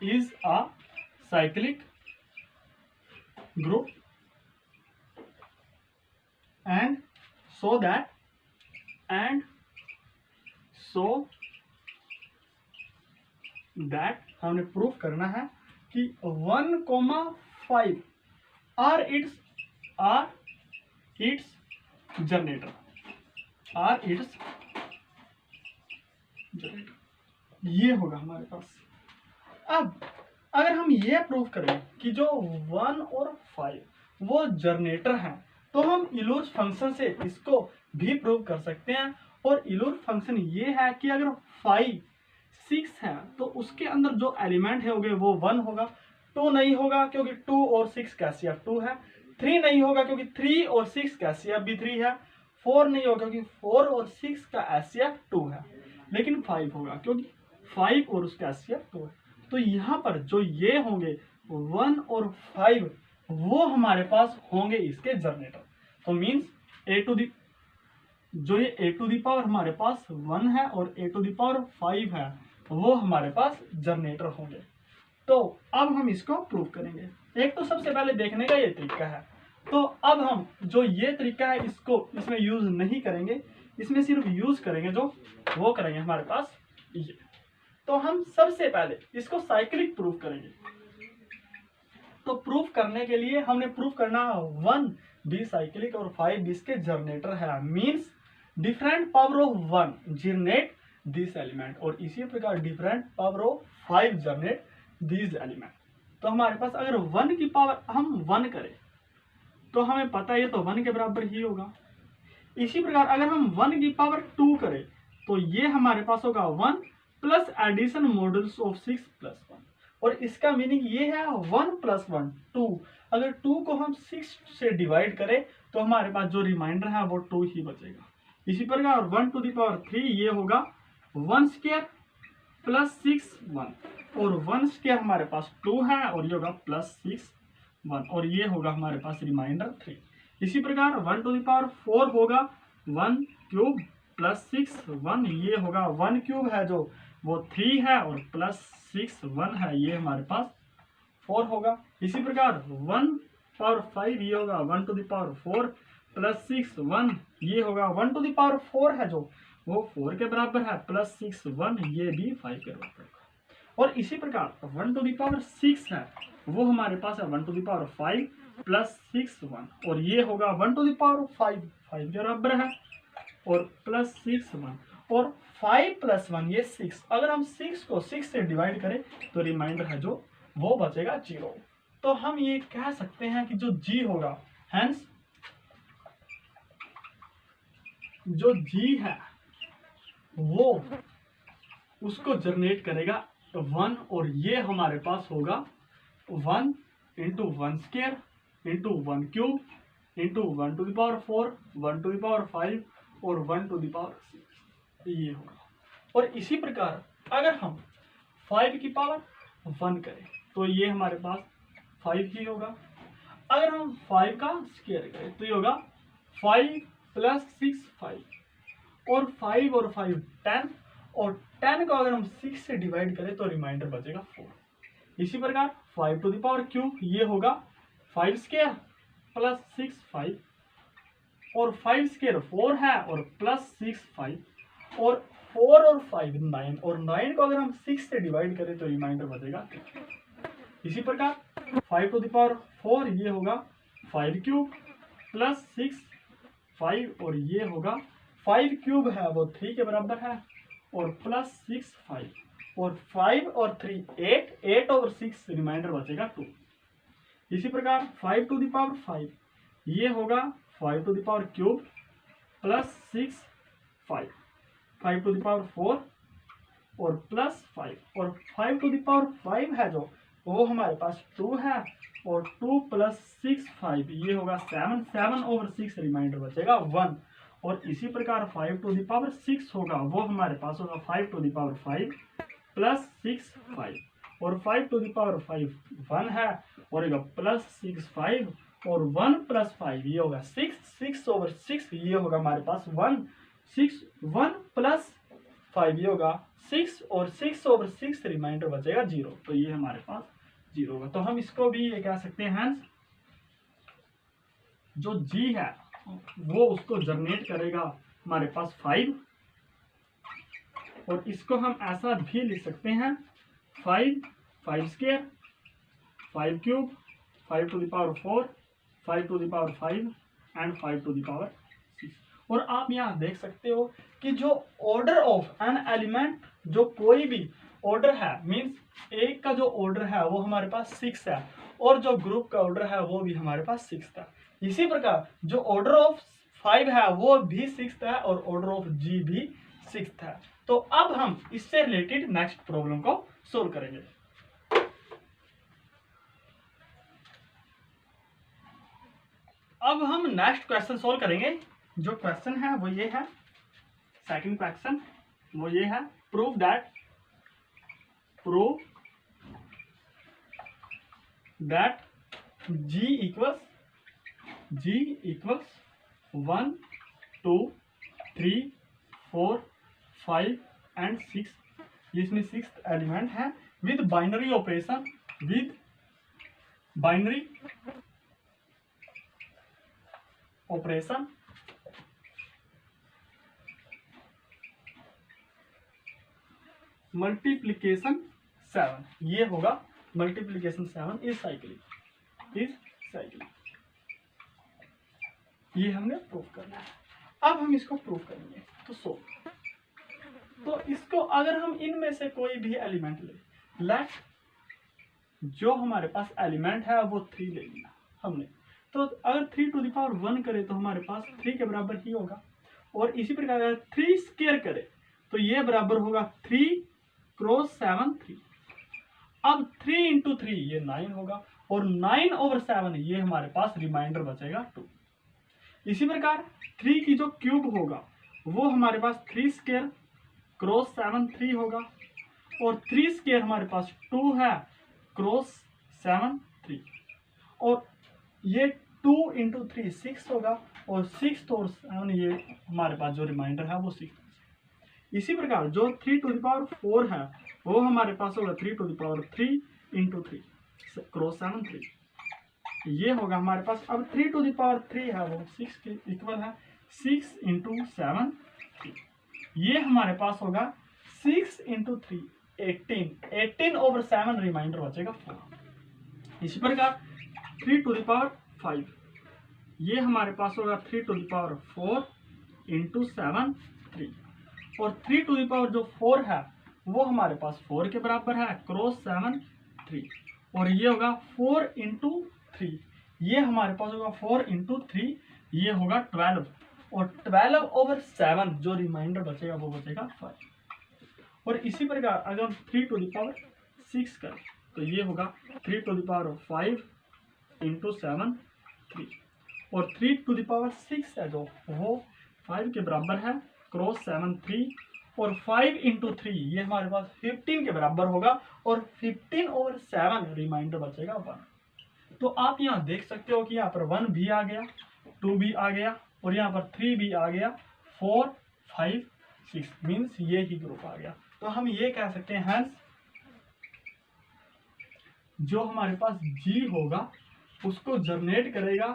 is a cyclic group, and so that हमने प्रूफ करना है कि 1,5 आर इट्स जनरेटर, ये होगा हमारे पास। अब अगर हम ये प्रूफ करें कि जो 1 और 5 वो जनरेटर हैं, तो हम इलूर फंक्शन से इसको भी प्रूव कर सकते हैं। और इलूर फंक्शन ये है कि अगर 5, 6 है तो उसके अंदर जो एलिमेंट है वो 1 होगा, 2 नहीं होगा क्योंकि 2 और 6 का CF 2 है, 3 नहीं होगा क्योंकि 3 और 6 का CF भी 3 है, 4 नहीं होगा क्योंकि 4 और 6 का SCF 2 है, लेकिन 5 होगा क्योंकि 5 और उसका SCF 2 है। तो यहाँ पर जो ये होंगे 1 और 5 वो हमारे पास होंगे इसके जनरेटर। तो मीन्स जो ये a टू दी पावर हमारे पास 1 है और a टू दी पावर 5 है वो हमारे पास जनरेटर होंगे। तो अब हम इसको प्रूव करेंगे। एक तो सबसे पहले देखने का ये तरीका है, तो अब हम जो ये तरीका है इसको इसमें यूज नहीं करेंगे, इसमें सिर्फ यूज करेंगे जो वो करेंगे हमारे पास ये। तो हम सबसे पहले इसको साइक्लिक प्रूफ करेंगे। तो प्रूफ करने के लिए हमने प्रूफ करना 1 भी साइक्लिक और 5 भी इसके जनरेटर है, means different power of 1 generate this element, और इसी प्रकार different power of 5 generate this element. तो हमारे पास अगर 1 की पावर हम 1 करें तो हमें पता है तो 1 के बराबर ही होगा। इसी प्रकार अगर हम 1 की पावर 2 करें तो ये हमारे पास होगा 1 plus addition modulus of 6 plus 1, और इसका मीनिंग ये है 1 प्लस 1 2। अगर 2 को हम 6 से डिवाइड करें तो हमारे पास जो रिमाइंडर है वो 2 ही बचेगा। इसी प्रकार 1 टू द पावर 3 ये होगा 1 स्क्वायर प्लस 6 1, और 1 स्क्वायर हमारे पास 2 है और ये होगा प्लस 6 1, और ये होगा हमारे पास रिमाइंडर 3। इसी प्रकार 1 टू द पावर 4 होगा 1 क्यूब प्लस 6 1, ये होगा 1 क्यूब है जो वो 3 है और प्लस 6 1 है, ये हमारे पास 4 होगा। इसी प्रकार 1 पावर 5 ये होगा 1 टू द पावर 4 प्लस 6 1, ये होगा 1 टू द पावर 4 है जो वो 4 के बराबर है, प्लस 6 1, ये भी 5 के बराबर होगा। और इसी प्रकार 1 टू द पावर 6 है, वो हमारे पास है 1 टू द पावर 5 प्लस 6 1, और ये होगा 1 टू द पावर 5 5 के बराबर है, और प्लस 6 1, और 5 प्लस 1 ये 6। अगर हम 6 को 6 से डिवाइड करें तो रिमाइंडर है जो वो बचेगा 0। तो हम ये कह सकते हैं कि जो जी होगा, हेंस जो जी है वो उसको जनरेट करेगा 1, और ये हमारे पास होगा 1 into 1 square into 1 cube into 1 to the power 4, 1 to the power 5 और 1 टू द पावर 6, ये होगा। और इसी प्रकार अगर हम 5 की पावर 1 करें तो ये हमारे पास 5 ही होगा। अगर हम 5 का स्क्वायर करें तो ये होगा 5 प्लस 6 5, और 5 और 5 10, और 10 को अगर हम 6 से डिवाइड करें तो रिमाइंडर बचेगा 4। इसी प्रकार 5 टू द पावर क्यूब ये होगा 5 स्क्वायर प्लस 6 5, और 5 स्क्वायर 4 है, और प्लस 6 5, और 4 और 5 9, और 9 को अगर हम 6 से डिवाइड करें तो रिमाइंडर बचेगा 3। इसी प्रकार 5 टू द पावर 4 ये होगा 5 क्यूब प्लस 6 5, और ये होगा 5 क्यूब है वो 3 के बराबर है, और प्लस 6 5, और 5 और 3 8, 8 और 6 रिमाइंडर बचेगा 2। इसी प्रकार 5 टू द पावर 5 ये होगा 5 to the power cube plus 6 5, 5 to the power 4 और प्लस 5, और 5 टू द पावर 5 है जो वो हमारे पास 2 है, और 2 प्लस 6 5 ये होगा 7, 7 ओवर 6 रिमाइंडर बचेगा 1। और इसी प्रकार 5 टू द पावर 6 होगा वो हमारे पास होगा 5 टू द पावर 5 प्लस 6 5, और 5 टू द पावर 5 1 है, और ये प्लस 6 5, और 1 प्लस 5 ये होगा 6, 6 ओवर 6 ये होगा हमारे पास 1, 6 1 प्लस 5 ये होगा 6, और 6 ओवर 6 रिमाइंडर बचेगा 0, तो ये हमारे पास 0 होगा। तो हम इसको भी ये कह सकते हैं जो जी है वो उसको जनरेट करेगा हमारे पास 5, और इसको हम ऐसा भी लिख सकते हैं 5 5 square 5 cube 5 to the power 4 5 to the power 5 and 5 to the power 6। और आप यहाँ देख सकते हो कि जो ऑर्डर ऑफ एन एलिमेंट, जो कोई भी ऑर्डर है, मीन्स एक का जो ऑर्डर है वो हमारे पास 6 है, और जो ग्रुप का ऑर्डर है वो भी हमारे पास 6 था। इसी प्रकार जो ऑर्डर ऑफ 5 है वो भी 6 है, और ऑर्डर ऑफ जी भी 6 है। तो अब हम इससे रिलेटेड नेक्स्ट प्रॉब्लम को सोल्व करेंगे। अब हम नेक्स्ट क्वेश्चन सोल्व करेंगे। जो क्वेश्चन है वो ये है, सेकंड क्वेश्चन वो ये है, prove that g equals 1 2 3 4 5 and 6, इसमें 6th एलिमेंट है, विद बाइनरी ऑपरेशन, मल्टीप्लीकेशन 7, ये होगा मल्टीप्लीकेशन 7 इज साइक्लिक, ये हमने प्रूव करना है। अब हम इसको प्रूव करेंगे तो इसको अगर हम इनमें से कोई भी एलिमेंट लेट जो हमारे पास एलिमेंट है वो 3 ले लिया हमने, तो अगर 3 टू द पावर 1 करे तो हमारे पास 3 के बराबर ही होगा, और इसी प्रकार अगर 3 स्क्वायर करे तो ये बराबर होगा 3 क्रॉस 7 3। अब 3 इंटू 3 ये 9 होगा, और 9 ओवर 7 ये हमारे पास रिमाइंडर बचेगा 2। इसी प्रकार 3 की जो क्यूब होगा वो हमारे पास 3 स्क्वायर क्रॉस 7 3 होगा, और 3 स्क्वायर हमारे पास 2 है क्रॉस 7 3, और ये 2 इंटू 3 6 होगा, और 6 और 7 ये हमारे पास जो रिमाइंडर है वो 6। इसी प्रकार जो 3 टू द पावर 4 है वो हमारे पास होगा 3 टू द पावर 3 इंटू 3 क्रॉस 7 3, ये होगा हमारे पास। अब 3 टू द पावर 3 है वो 6 के इक्वल है 6 इंटू 7 3, ये हमारे पास होगा 6 इंटू 3 18, 18/7 रिमाइंडर बचेगा 4। इसी प्रकार 3 टू द पावर 5, ये हमारे पास होगा 3 टू द पावर 4 इंटू 7 3, और 3 टू द पावर जो 4 है वो हमारे पास 4 के बराबर है, क्रॉस 7 3, और ये होगा 4 इंटू 3, ये हमारे पास होगा 4 इंटू 3, ये होगा 12, और 12/7 जो रिमाइंडर बचेगा वो बचेगा 5। और इसी प्रकार अगर हम 3 टू द पावर 6 करें तो ये होगा 3 टू द पावर 5 इंटू 7 3, और 3 टू द पावर 6 है जो वो 5 के बराबर है, क्रॉस 7 3, और 5 इंटू 3 ये हमारे पास 15 के बराबर होगा, और 15/7 रिमाइंडर बचेगा 1। तो आप यहाँ देख सकते हो कि यहाँ पर 1 भी आ गया, 2 भी आ गया, और यहाँ पर 3 भी आ गया, 4 5 6 मीन्स ये ही ग्रुप आ गया। तो हम ये कह सकते हैं हैंस जो हमारे पास G होगा उसको जनरेट करेगा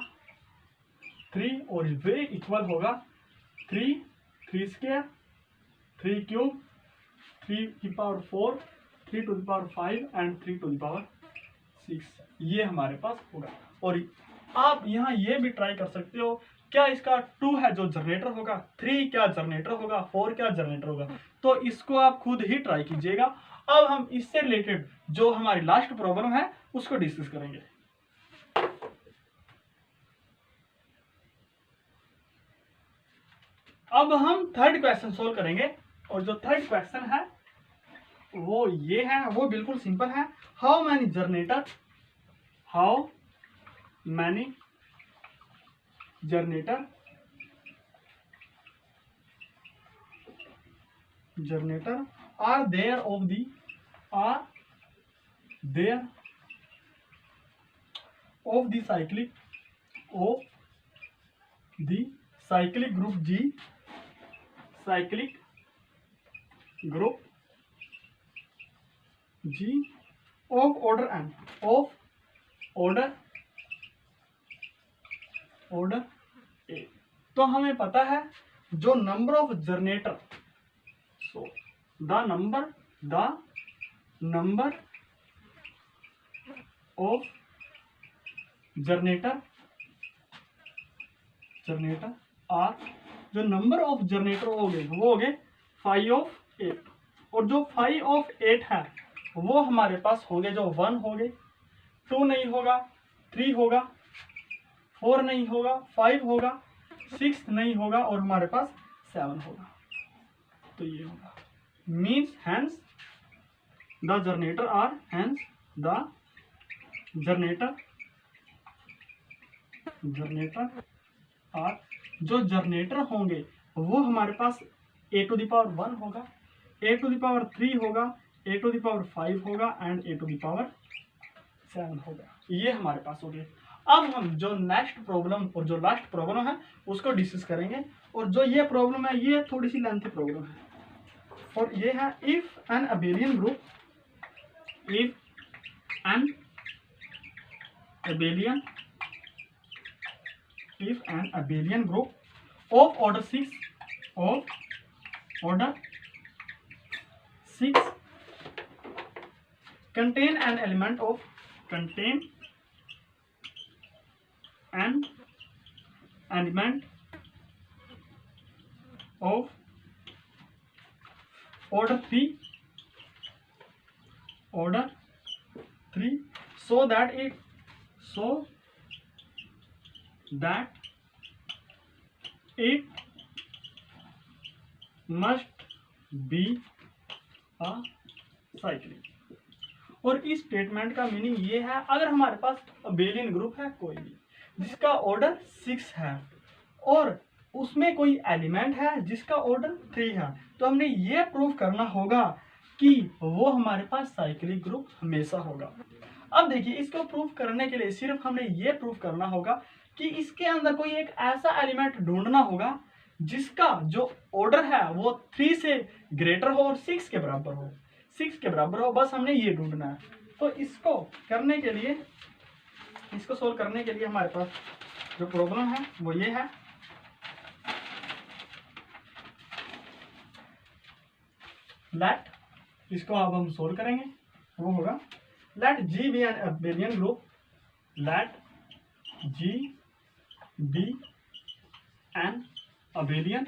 3, और वे इक्वल होगा 3 3 स्क्वायर 3 क्यूब 3 की power 4 3 to the power 5 and 3 to the power 6, ये हमारे पास होगा। और आप यहाँ ये भी ट्राई कर सकते हो, क्या इसका 2 है जो जनरेटर होगा, 3 क्या जनरेटर होगा, 4 क्या जनरेटर होगा, तो इसको आप खुद ही ट्राई कीजिएगा। अब हम इससे रिलेटेड जो हमारी लास्ट प्रॉब्लम है उसको डिस्कस करेंगे। अब हम थर्ड क्वेश्चन सोल्व करेंगे, और जो थर्ड क्वेश्चन है वो ये है, वो बिल्कुल सिंपल है। How many generator are there of the cyclic group G, cyclic group G of order n, order A। तो हमें पता है जो number of generator, so the number of generator are, जो नंबर ऑफ जनरेटर हो गए वो हो गए 5/8, और जो 5/8 है वो हमारे पास होंगे जो 1 हो गए, 2 नहीं होगा, 3 होगा, 4 नहीं होगा, 5 होगा, 6 नहीं होगा, और हमारे पास 7 होगा। तो ये होगा means hence the generator are, hence the generator are, जो जनरेटर होंगे वो हमारे पास a टू द पावर 1 होगा, a टू द पावर 3 होगा, a टू द पावर 5 होगा, and a to the power 7 होगा। ये हमारे पास हो गए। अब हम जो नेक्स्ट प्रॉब्लम और जो लास्ट प्रॉब्लम है उसको डिस्कस करेंगे, और जो ये प्रॉब्लम है ये थोड़ी सी लेंथी प्रॉब्लम है, और ये है if N abelian group of order 6 contain an element of order 3 so that it must be a cyclic। और इस स्टेटमेंट का मीनिंग ये है, अगर हमारे पास अबेलियन ग्रुप है कोई भी जिसका ऑर्डर 6 है और उसमें कोई एलिमेंट है जिसका ऑर्डर 3 है, तो हमने ये प्रूव करना होगा कि वो हमारे पास साइक्लिक ग्रुप हमेशा होगा। अब देखिए इसको प्रूव करने के लिए सिर्फ हमने ये प्रूव करना होगा कि इसके अंदर कोई एक ऐसा एलिमेंट ढूंढना होगा जिसका जो ऑर्डर है वो 3 से ग्रेटर हो और 6 के बराबर हो, बस हमने ये ढूंढना है। तो इसको करने के लिए, इसको सोल्व करने के लिए हमारे पास जो प्रॉब्लम है वो ये है। लेट, इसको अब हम सोल्व करेंगे, वो होगा let G be an abelian group, let G be an abelian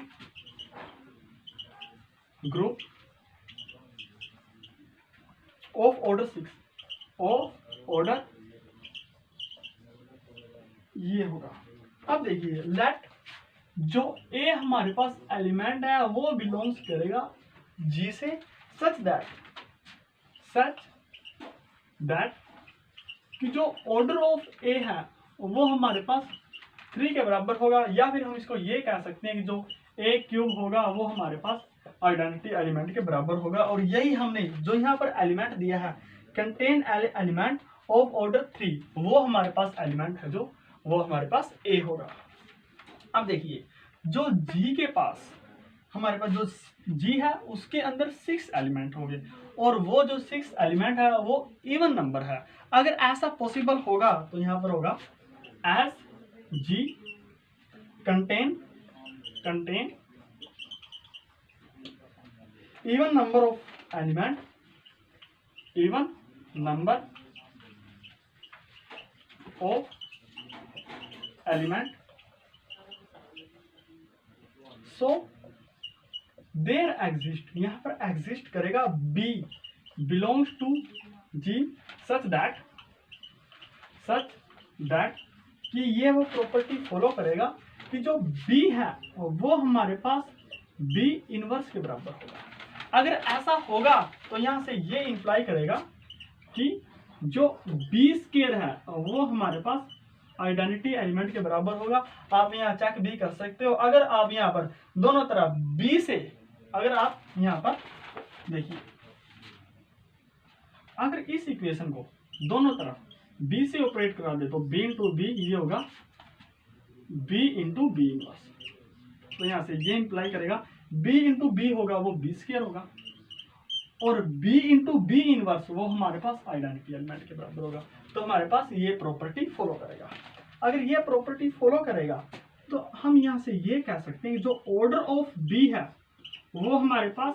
group of order 6, of order ये होगा। अब देखिए लेट जो ए हमारे पास एलिमेंट है वो बिलोंग्स करेगा जी से, सच दैट कि जो ऑर्डर ऑफ ए है वो हमारे पास 3 के बराबर होगा, या फिर हम इसको ये कह सकते हैं कि जो ए क्यूब होगा वो हमारे पास आइडेंटिटी एलिमेंट के बराबर होगा। और यही हमने जो यहाँ पर एलिमेंट दिया है कंटेन एलिमेंट ऑफ ऑर्डर 3, वो हमारे पास एलिमेंट है जो वो हमारे पास ए होगा। अब देखिए जो जी के पास हमारे पास जो जी है उसके अंदर 6 एलिमेंट होंगे, और वो जो 6 एलिमेंट है वो इवन नंबर है। अगर ऐसा पॉसिबल होगा तो यहाँ पर होगा as G contain even number of element, even number of element, so there exist, यहाँ पर exist करेगा B belongs to G such that कि ये वो प्रॉपर्टी फॉलो करेगा कि जो B है वो हमारे पास B इनवर्स के बराबर होगा। अगर ऐसा होगा तो यहाँ से ये इंप्लाई करेगा कि जो B स्क्वायर है वो हमारे पास आइडेंटिटी एलिमेंट के बराबर होगा। आप यहाँ चेक भी कर सकते हो, अगर आप यहाँ पर दोनों तरफ B से, अगर आप यहाँ पर देखिए, अगर इस इक्वेशन को दोनों तरफ B से ऑपरेट करा दे तो B इंटू बी ये होगा B इंटू बी इनवर्स। तो यहाँ से ये इंप्लाई करेगा B इंटू बी होगा वो B स्क्वायर होगा, और B इंटू बी इनवर्स वो हमारे पास आइडेंटिटी एलिमेंट के बराबर होगा। तो हमारे पास ये प्रॉपर्टी फॉलो करेगा। अगर ये प्रॉपर्टी फॉलो करेगा तो हम यहाँ से ये कह सकते हैं कि जो ऑर्डर ऑफ B है वो हमारे पास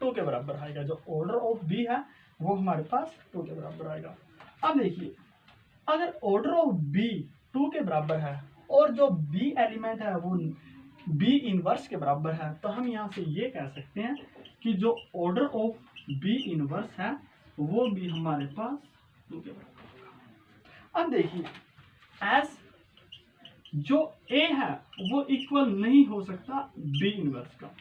2 के बराबर आएगा। जो ऑर्डर ऑफ B है वो हमारे पास 2 के बराबर आएगा। अब देखिए अगर ऑर्डर ऑफ B 2 के बराबर है और जो B एलिमेंट है वो B इनवर्स के बराबर है, तो हम यहाँ से ये कह सकते हैं कि जो ऑर्डर ऑफ B इनवर्स है वो भी हमारे पास 2 के बराबर होगा। अब देखिए एस जो A है वो इक्वल नहीं हो सकता B इनवर्स का।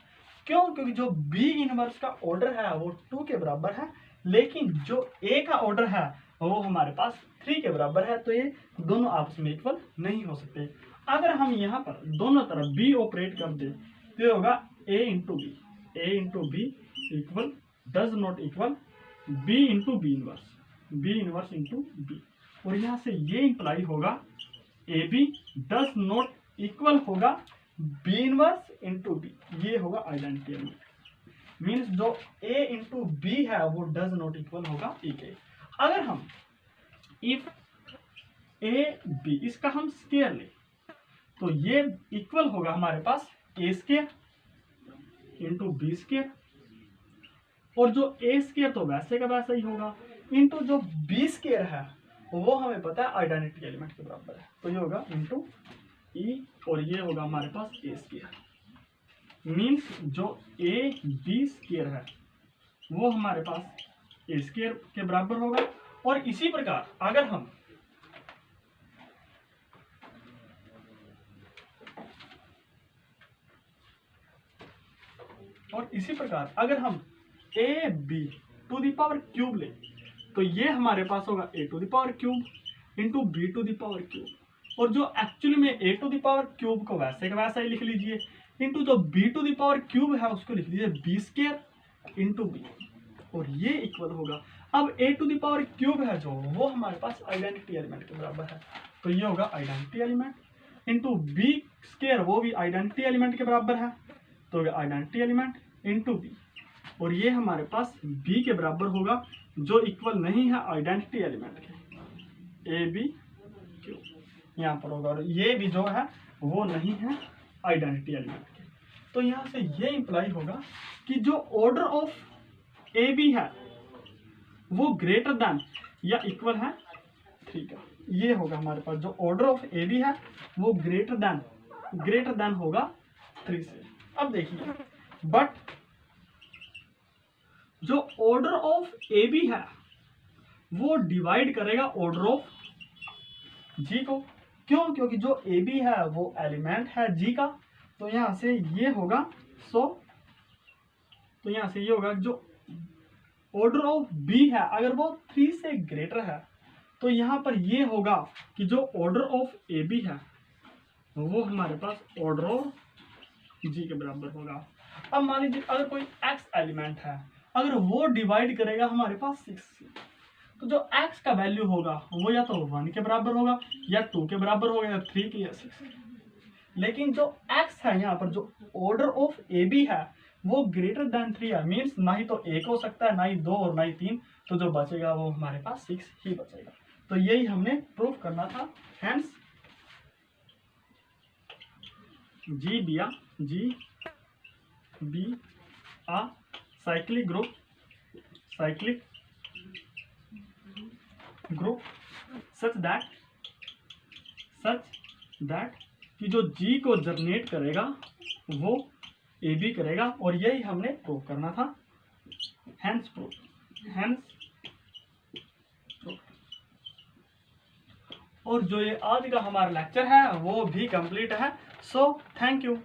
क्यों? क्योंकि जो B इनवर्स का ऑर्डर है वो 2 के बराबर है, लेकिन जो A का ऑर्डर है वो हमारे पास 3 के बराबर है, तो ये दोनों आपस में इक्वल नहीं हो सकते। अगर हम यहाँ पर दोनों तरफ B ऑपरेट कर दे तो ये होगा A into B equal does not equal B into B inverse into B, और यहाँ से ये इंप्लाई होगा AB डज नॉट इक्वल होगा B इनवर्स इंटू बी, ये होगा आइडेंटिटी एलिमेंट। मीन्स जो A इंटू बी है वो डज नॉट इक्वल होगा E के। अगर हम इफ AB इसका हम स्क्वायर ले तो ये इक्वल होगा हमारे पास A square into B square, और जो A स्क्वायर तो वैसे का वैसा ही होगा, इंटू जो B स्क्वायर है वो हमें पता है आइडेंटिटी एलिमेंट के बराबर है, तो ये होगा इंटू E, और ये होगा हमारे पास A स्क्वायर। मीन्स जो AB स्क्वायर है वो हमारे पास A स्क्वायर के बराबर होगा। और इसी प्रकार अगर हम a b to the power cube ले तो ये हमारे पास होगा a to the power cube into b to the power cube, और जो एक्चुअली में a to the power cube को वैसे का वैसा ही लिख लीजिए, इंटू जो b to the power cube है उसको लिख लीजिए बी स्क्वायर इंटू बी, और ये इक्वल होगा। अब a to the power cube है जो वो हमारे पास आइडेंटिटी एलिमेंट के बराबर है, तो ये होगा identity element into B square वो भी आइडेंटिटी एलिमेंट के बराबर है, तो आइडेंटिटी एलिमेंट इंटू बी, और ये हमारे पास b के बराबर होगा जो इक्वल नहीं है आइडेंटिटी एलिमेंट के, ए बी क्यूब यहाँ पर होगा, और ये भी जो है वो नहीं है आइडेंटिटी एलिमेंट के। तो यहाँ से ये इंप्लाई होगा कि जो ऑर्डर ऑफ ए बी है वो ग्रेटर देन या इक्वल है 3 का। ये होगा हमारे पास जो ऑर्डर ऑफ ए बी है वो ग्रेटर देन होगा 3 से। अब देखिए, बट जो ऑर्डर ऑफ ए बी है वो डिवाइड करेगा ऑर्डर ऑफ जी को। क्यों? क्योंकि जो ए बी है वो एलिमेंट है जी का। तो यहां से ये होगा तो यहां से ये होगा जो ऑर्डर ऑफ बी है अगर वो 3 से ग्रेटर है तो यहां पर ये होगा कि जो ऑर्डर ऑफ ए बी है वो हमारे पास ऑर्डर ऑफ जी के बराबर होगा। अब मान लीजिए अगर कोई एक्स एलिमेंट है, अगर वो डिवाइड करेगा हमारे पास 6 से, तो जो x का वैल्यू होगा वो या तो 1 के बराबर होगा या 2 के बराबर होगा या 3 के या 6। लेकिन जो x है यहाँ पर जो ऑर्डर ऑफ ए बी है वो ग्रेटर देन 3 है, मीन्स ना ही तो 1 हो सकता है, ना ही 2 और ना ही 3। तो जो बचेगा वो हमारे पास 6 ही बचेगा। तो यही हमने प्रूव करना था। Hence G be a cyclic group such that कि जो जी को जनरेट करेगा वो ए बी करेगा, और यही हमने प्रूव करना था। Hence proof. और जो ये आज का हमारा लेक्चर है वो भी कंप्लीट है। So thank you.